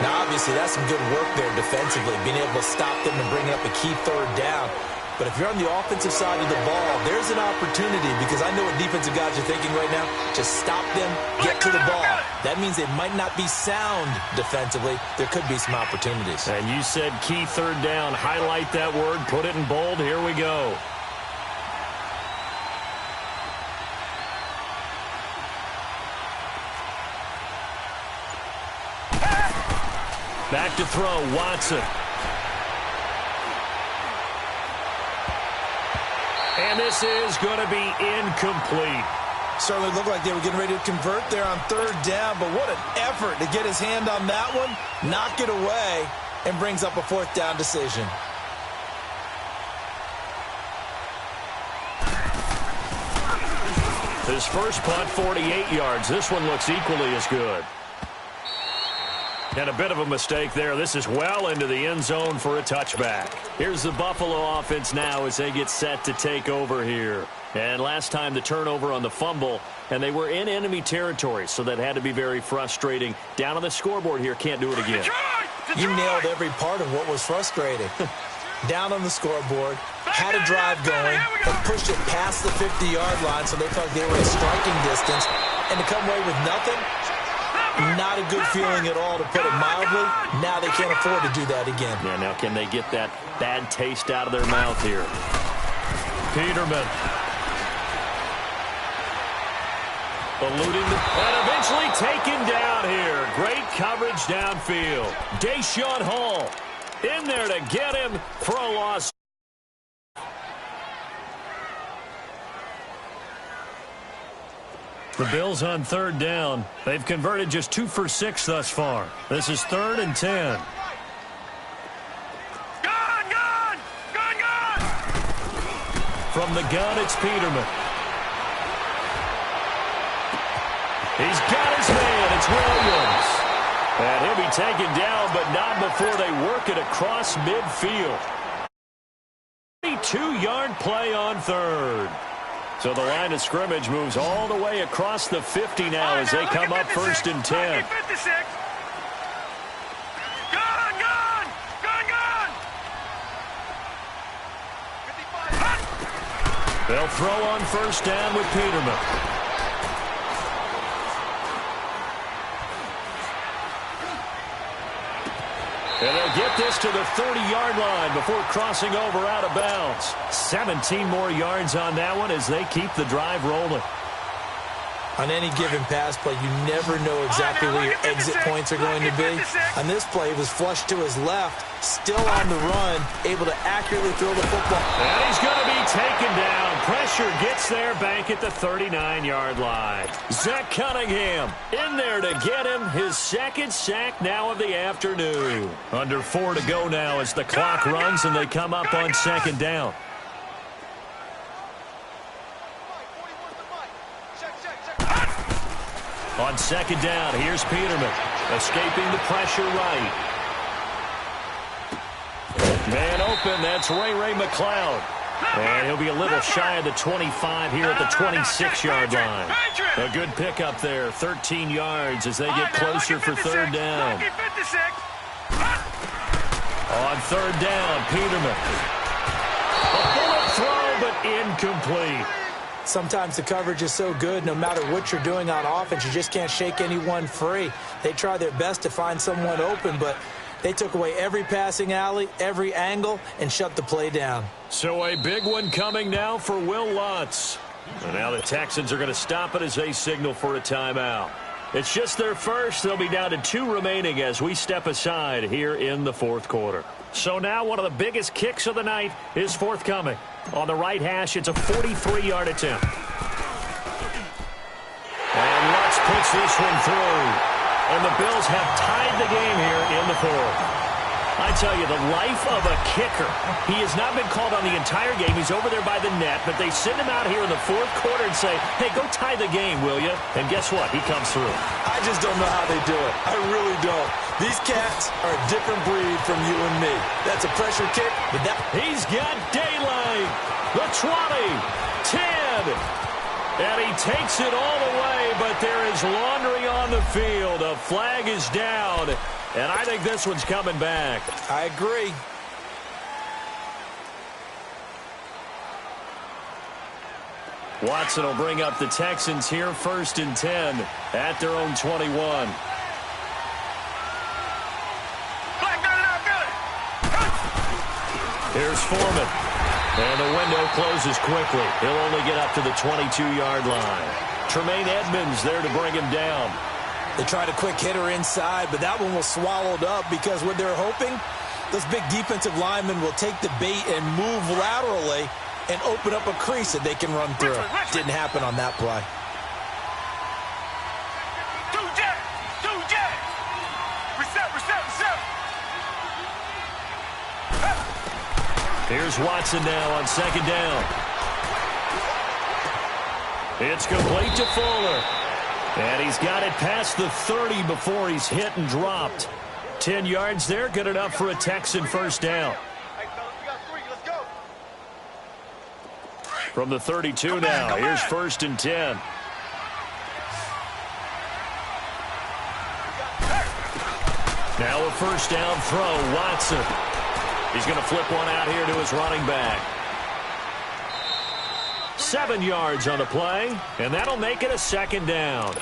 Now, obviously, that's some good work there defensively, being able to stop them and bring up a key 3rd down. But if you're on the offensive side of the ball, there's an opportunity because I know what defensive guys are thinking right now. Just stop them, get to the ball. That means they might not be sound defensively. There could be some opportunities. And you said key 3rd down. Highlight that word. Put it in bold. Here we go. Back to throw, Watson. And this is going to be incomplete. Certainly looked like they were getting ready to convert there on 3rd down, but what an effort to get his hand on that one, knock it away, and brings up a 4th down decision. His first punt, 48 yards. This one looks equally as good. And a bit of a mistake there. This is well into the end zone for a touchback. Here's the Buffalo offense now as they get set to take over here. And last time the turnover on the fumble, and they were in enemy territory, so that had to be very frustrating. Down on the scoreboard here, can't do it again. You nailed every part of what was frustrating. Down on the scoreboard, had a drive going, and pushed it past the 50-yard line so they felt like they were in striking distance. And to come away with nothing, not a good feeling at all, to put it mildly. Now they can't afford to do that again. Yeah, now can they get that bad taste out of their mouth here? Peterman. Eluding and eventually taken down here. Great coverage downfield. Deshaun Hall in there to get him for a loss. The Bills on 3rd down. They've converted just 2 for 6 thus far. This is 3rd and 10. From the gun, it's Peterman. He's got his man. It's Williams. And he'll be taken down, but not before they work it across midfield. 32-yard play on 3rd. So the line of scrimmage moves all the way across the 50 now as they come up 1st and 10. They'll throw on 1st down with Peterman. And they'll get this to the 30-yard line before crossing over out of bounds. 17 more yards on that one as they keep the drive rolling. On any given pass play, you never know exactly where your exit points are going to be. On this play, he was flushed to his left, still on the run, able to accurately throw the football. And he's going to be taken down. Pressure gets there back at the 39-yard line. Zach Cunningham in there to get him his 2nd sack now of the afternoon. Under 4 to go now as the clock runs and they come up on 2nd down. On 2nd down, here's Peterman, escaping the pressure right. Man open, that's Ray McCloud. And he'll be a little shy of the 25 here at the 26-yard line. A good pickup there, 13 yards as they get closer for 3rd down. On 3rd down, Peterman. A bullet throw, but incomplete. Sometimes the coverage is so good, no matter what you're doing on offense, you just can't shake anyone free. They try their best to find someone open, but they took away every passing alley, every angle, and shut the play down. So a big one coming now for Will Lutz. And now the Texans are going to stop it as they signal for a timeout. It's just their first. They'll be down to 2 remaining as we step aside here in the 4th quarter. So now one of the biggest kicks of the night is forthcoming. On the right hash, it's a 43-yard attempt. And Lutz puts this one through. And the Bills have tied the game here in the 4th. I tell you, the life of a kicker. He has not been called on the entire game. He's over there by the net, but they send him out here in the 4th quarter and say, hey, go tie the game, will you? And guess what? He comes through. I just don't know how they do it. I really don't. These cats are a different breed from you and me. That's a pressure kick, but that... He's got daylight. The 20, 10. And he takes it all the way, but there is laundry on the field. A flag is down. And I think this one's coming back. I agree. Watson will bring up the Texans here 1st and 10 at their own 21. Here's Foreman. And the window closes quickly. He'll only get up to the 22-yard line. Tremaine Edmonds there to bring him down. They tried a quick hitter inside, but that one was swallowed up because what they're hoping, those big defensive linemen will take the bait and move laterally and open up a crease that they can run through. Didn't happen on that play. Here's Watson now on 2nd down. It's complete to Fuller. And he's got it past the 30 before he's hit and dropped. 10 yards there, good enough for a Texan 1st down. From the 32 now, here's 1st and 10. Now a 1st down throw, Watson. He's going to flip one out here to his running back. 7 yards on the play, and that'll make it a 2nd down.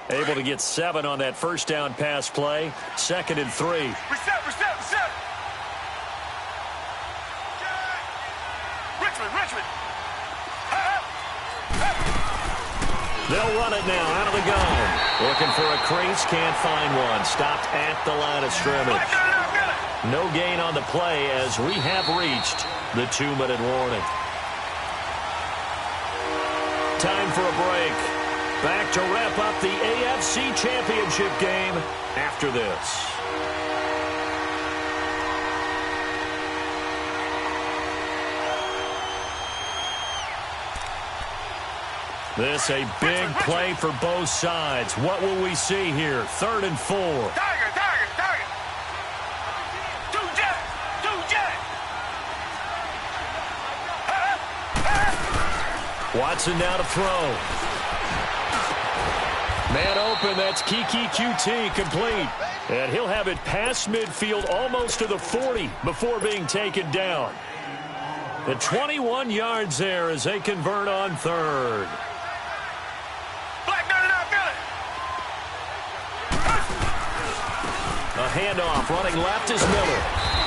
Able to get 7 on that 1st down pass play. 2nd and 3. Reset. Richmond. They'll run it now out of the gun. Looking for a crease, can't find one. Stopped at the line of scrimmage. No gain on the play as we have reached the 2-minute warning. Time for a break. Back to wrap up the AFC Championship game after this. This a big play for both sides. What will we see here? 3rd and 4. Target. Two jet. Watson now to throw. Man open, that's Kiki QT complete. And he'll have it past midfield almost to the 40 before being taken down. The 21 yards there as they convert on 3rd. Black, got it out, got it. A handoff, running left is Miller.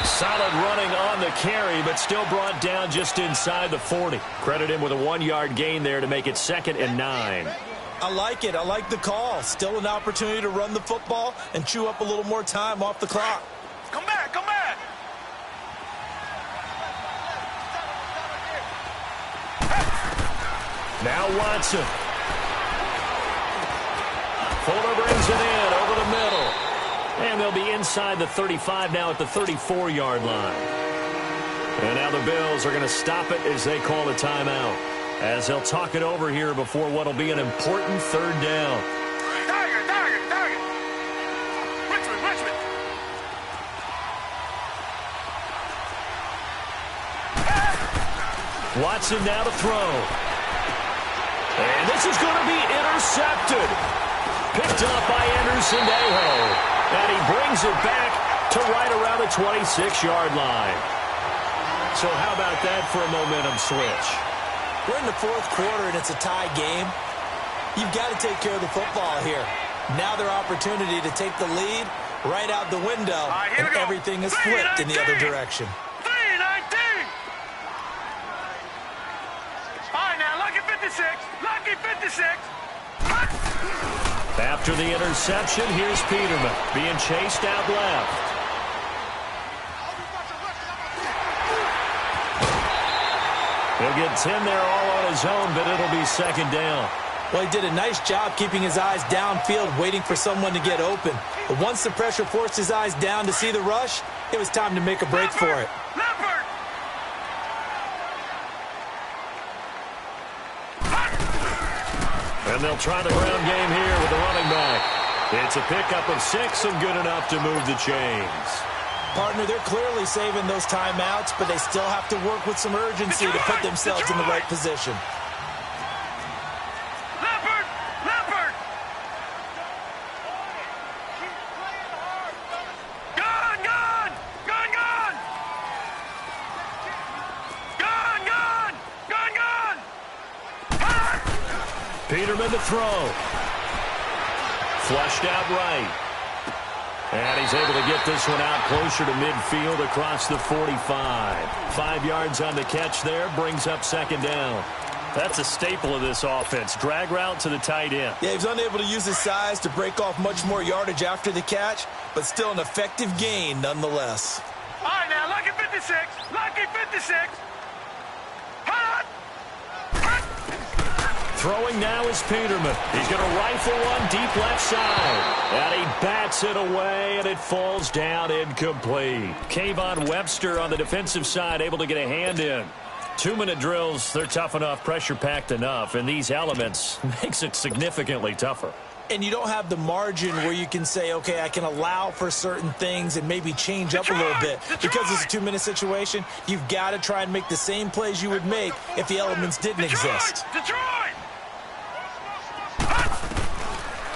Solid running on the carry, but still brought down just inside the 40. Credit him with a 1-yard gain there to make it 2nd and 9. I like it. I like the call. Still an opportunity to run the football and chew up a little more time off the clock. Come back. Now Watson. Fuller brings it in over the middle. And they'll be inside the 35 now at the 34-yard line. And now the Bills are going to stop it as they call a timeout. As they'll talk it over here before what will be an important 3rd down. Target. Richmond. Watson now to throw. And this is going to be intercepted. Picked up by Anderson Aho. And he brings it back to right around the 26-yard line. So how about that for a momentum switch? We're in the 4th quarter, and it's a tie game. You've got to take care of the football here. Now their opportunity to take the lead right out the window, and everything is flipped in the other direction. 3-19. All right, now, lucky 56. After the interception, here's Peterman being chased out left. He'll get 10 there all on his own, but it'll be 2nd down. Well, he did a nice job keeping his eyes downfield, waiting for someone to get open. But once the pressure forced his eyes down to see the rush, it was time to make a break for it. And they'll try the ground game here with the running back. It's a pickup of 6 and good enough to move the chains. Partner, they're clearly saving those timeouts, but they still have to work with some urgency to put themselves in the right position. Leopard! Gun! Peterman to throw. Flushed out right. And he's able to get this one out closer to midfield across the 45. 5 yards on the catch there, brings up 2nd down. That's a staple of this offense. Drag route to the tight end. Yeah, he was unable to use his size to break off much more yardage after the catch, but still an effective gain nonetheless. All right, now, lucky 56. Hot! Throwing now is Peterman. He's going to rifle one deep left side. And he bats it away, and it falls down incomplete. Kayvon Webster on the defensive side able to get a hand in. 2-minute drills, they're tough enough, pressure-packed enough, and these elements makes it significantly tougher. And you don't have the margin where you can say, okay, I can allow for certain things and maybe change up a little bit. Because it's a 2-minute situation, you've got to try and make the same plays you would make if the elements didn't exist. Detroit!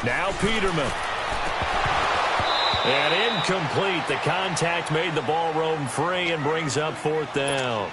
Now Peterman. And incomplete. The contact made the ball roam free and brings up 4th down.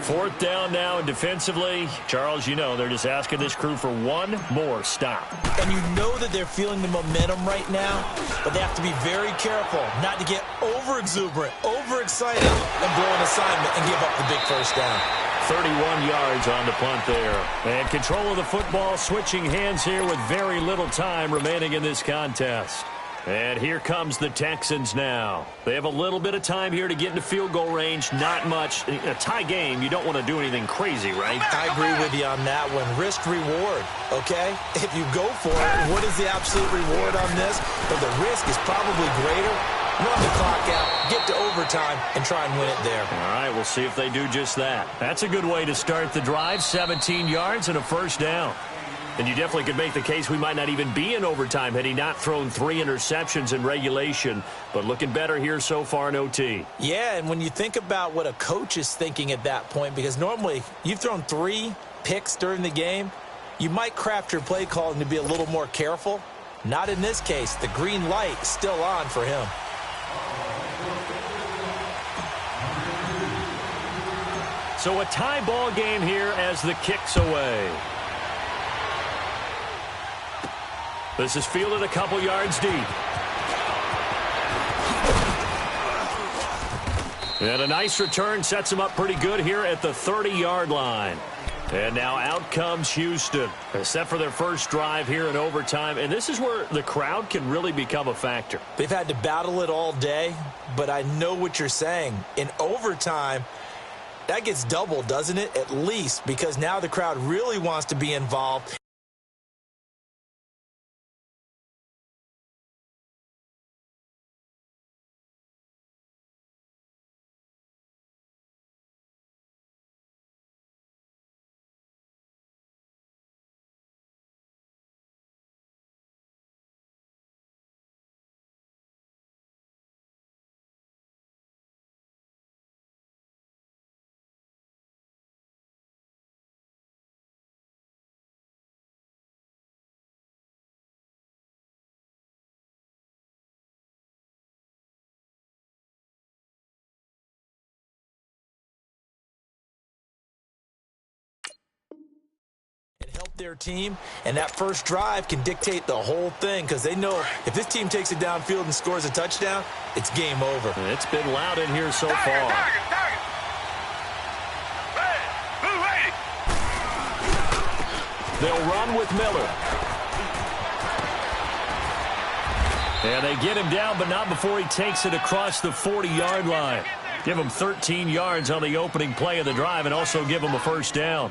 4th down now, and defensively, Charles, you know, they're just asking this crew for one more stop. And you know that they're feeling the momentum right now, but they have to be very careful not to get over-exuberant, overexcited, and blow an assignment and give up the big 1st down. 31 yards on the punt there. And control of the football, switching hands here with very little time remaining in this contest. And here comes the Texans now. They have a little bit of time here to get into field goal range. Not much. In a tie game, you don't want to do anything crazy, right? I agree with you on that one. Risk-reward, okay? If you go for it, what is the absolute reward on this? But the risk is probably greater. run the clock out, get to overtime, and try and win it there. All right, we'll see if they do just that. That's a good way to start the drive, 17 yards and a first down. And you definitely could make the case we might not even be in overtime had he not thrown 3 interceptions in regulation. But looking better here so far in OT. Yeah, and when you think about what a coach is thinking at that point, because normally you've thrown 3 picks during the game, you might craft your play calling to be a little more careful. Not in this case. The green light is still on for him. So a tie ball game here as the kick's away. This is fielded a couple yards deep. And a nice return sets him up pretty good here at the 30-yard line. And now out comes Houston, set for their first drive here in overtime. And this is where the crowd can really become a factor. They've had to battle it all day, but I know what you're saying. In overtime, that gets doubled, doesn't it? At least, because now the crowd really wants to be involved. Their team, and that first drive can dictate the whole thing because they know if this team takes it downfield and scores a touchdown, it's game over. It's been loud in here so far. They'll run with Miller. And they get him down, but not before he takes it across the 40-yard line. Give him 13 yards on the opening play of the drive and also give him a first down.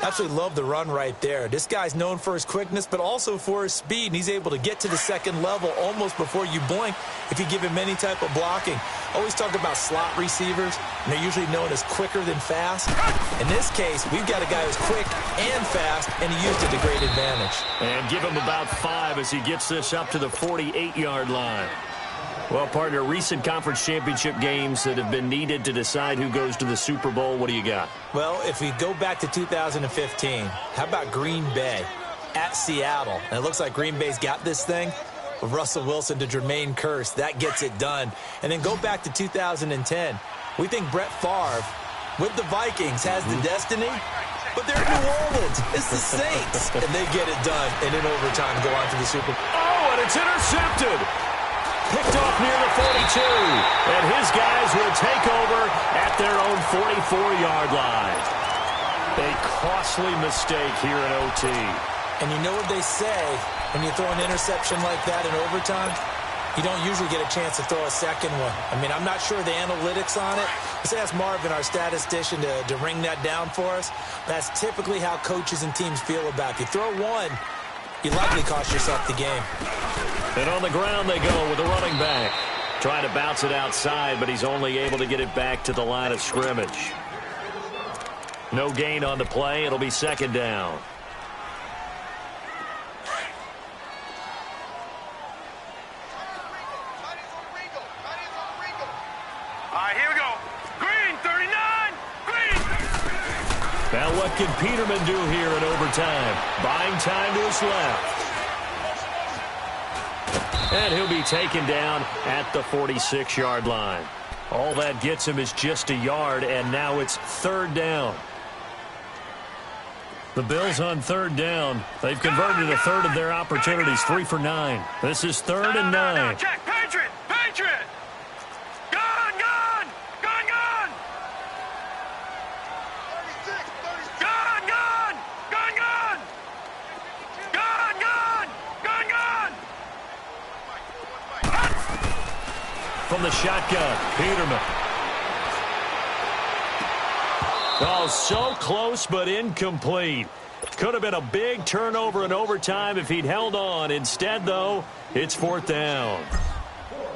Absolutely love the run right there. This guy's known for his quickness, but also for his speed, and he's able to get to the second level almost before you blink if you give him any type of blocking. Always talk about slot receivers, and they're usually known as quicker than fast. In this case, we've got a guy who's quick and fast, and he used it to great advantage. And give him about 5 as he gets this up to the 48-yard line. Well, partner, recent conference championship games that have been needed to decide who goes to the Super Bowl, what do you got? Well, if we go back to 2015, how about Green Bay at Seattle? And it looks like Green Bay's got this thing. With Russell Wilson to Jermaine Kearse, that gets it done. And then go back to 2010. We think Brett Favre with the Vikings has the destiny, but they're in New Orleans. It's the Saints. And they get it done, and in overtime go on to the Super Bowl. Oh, and it's intercepted. Picked off near the 42, and his guys will take over at their own 44-yard line. A costly mistake here in OT. And you know what they say, when you throw an interception like that in overtime, you don't usually get a chance to throw a second one. I mean, I'm not sure the analytics on it. Let's ask Marvin, our statistician, to ring that down for us. That's typically how coaches and teams feel about it. If you throw one, you likely cost yourself the game. And on the ground they go with the running back. Trying to bounce it outside, but he's only able to get it back to the line of scrimmage. No gain on the play. It'll be second down. All right, here we go. Green, 39. Green. Now what can Peterman do here in overtime? Buying time to his left. And he'll be taken down at the 46-yard line. All that gets him is just a yard, and now it's third down. The Bills on third down. They've converted a third of their opportunities, 3 for 9. This is third and 9. Check, Patriot, Patriot. Gone, gone, gone, gone. 36, 36. Gone, gone, gone, gone. Gone, gone, gone, gone. From the shotgun, Peterman. Oh, so close but incomplete. Could have been a big turnover in overtime if he'd held on. Instead, though, it's fourth down.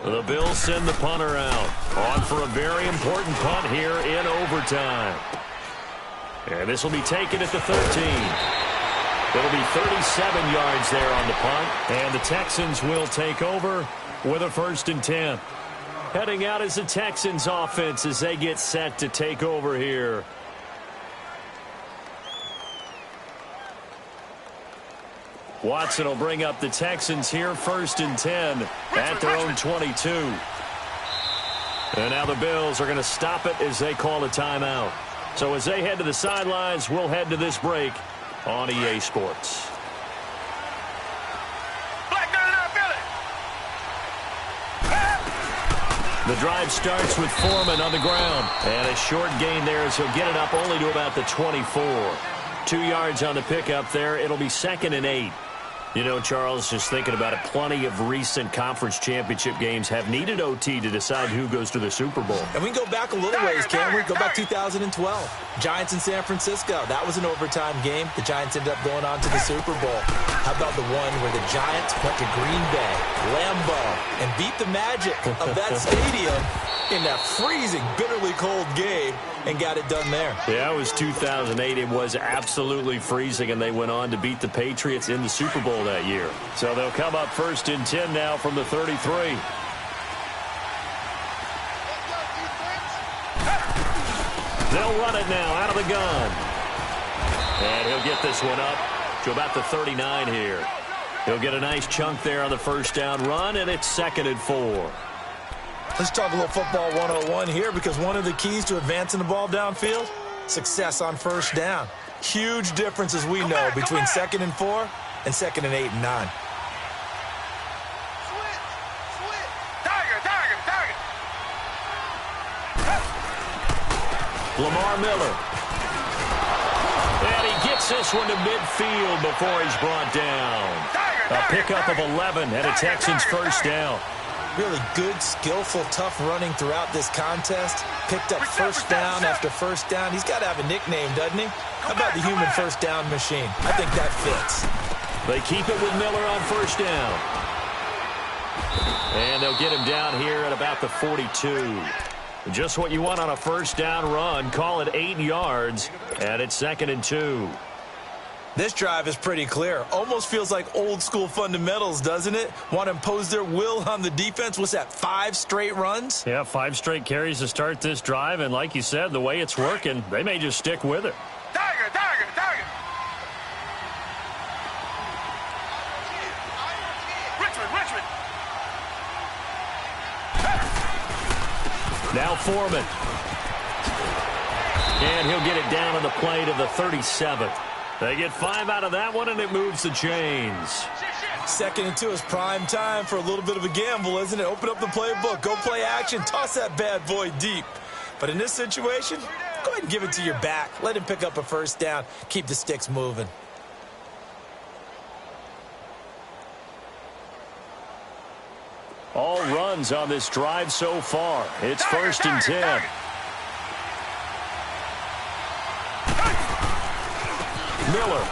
The Bills send the punter out. On for a very important punt here in overtime. And this will be taken at the 13. It'll be 37 yards there on the punt. And the Texans will take over with a 1st and 10. Heading out is the Texans offense as they get set to take over here. Watson will bring up the Texans here, 1st and 10 at their own 22. And now the Bills are going to stop it as they call a timeout. So as they head to the sidelines, we'll head to this break on EA Sports. The drive starts with Foreman on the ground. And a short gain there as he'll get it up only to about the 24. 2 yards on the pickup there. It'll be 2nd and 8. You know, Charles, just thinking about it, plenty of recent conference championship games have needed OT to decide who goes to the Super Bowl. And we can go back a little ways, can't we? Go back 2012. Giants in San Francisco. That was an overtime game. The Giants ended up going on to the Super Bowl. How about the one where the Giants went to Green Bay, Lambeau, and beat the magic of that stadium in that freezing, bitterly cold game and got it done there? Yeah, it was 2008. It was absolutely freezing, and they went on to beat the Patriots in the Super Bowl that year. So they'll come up 1st and 10 now from the 33. They'll run it now out of the gun. And he'll get this one up to about the 39 here. He'll get a nice chunk there on the 1st down run, and it's 2nd and 4. Let's talk a little football 101 here, because one of the keys to advancing the ball downfield, success on 1st down. Huge difference, as we know, between 2nd and 4 and 2nd and 8 and 9. Lamar Miller. And he gets this one to midfield before he's brought down. A pickup of 11 and a Texans 1st down. Really good, skillful, tough running throughout this contest. Picked up 1st down after 1st down. He's got to have a nickname, doesn't he? How about the human 1st down machine? I think that fits. They keep it with Miller on 1st down. And they'll get him down here at about the 42. Just what you want on a 1st down run. Call it 8 yards, and it's 2nd and 2. This drive is pretty clear. Almost feels like old school fundamentals, doesn't it? Want to impose their will on the defense. What's that, 5 straight runs? Yeah, 5 straight carries to start this drive, and like you said, the way it's working, they may just stick with it. Tiger, tiger, tiger. Richmond. Now Foreman. And he'll get it down on the play to the 37. They get 5 out of that one, and it moves the chains. 2nd and 2 is prime time for a little bit of a gamble, isn't it? Open up the playbook, go play action, toss that bad boy deep. But in this situation, go ahead and give it to your back. Let him pick up a 1st down. Keep the sticks moving. All runs on this drive so far. It's 1st and 10. Miller.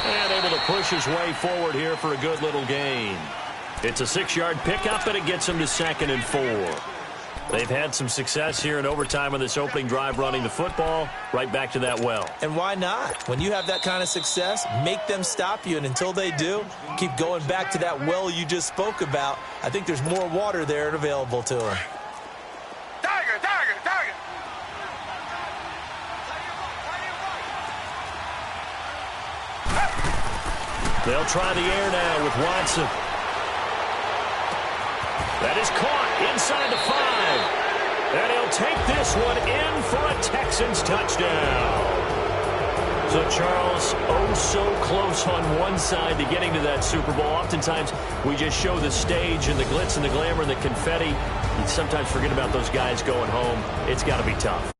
And able to push his way forward here for a good little gain. It's a 6-yard pickup, and it gets him to 2nd and 4. They've had some success here in overtime on this opening drive running the football. Right back to that well. And why not? When you have that kind of success, make them stop you. And until they do, keep going back to that well you just spoke about. I think there's more water there and available to them. Tiger, tiger, tiger. They'll try the air now with Watson. That is caught inside the 5. And he'll take this one in for a Texans touchdown. So, Charles, oh so close on one side to getting to that Super Bowl. Oftentimes, we just show the stage and the glitz and the glamour and the confetti. You sometimes forget about those guys going home. It's got to be tough.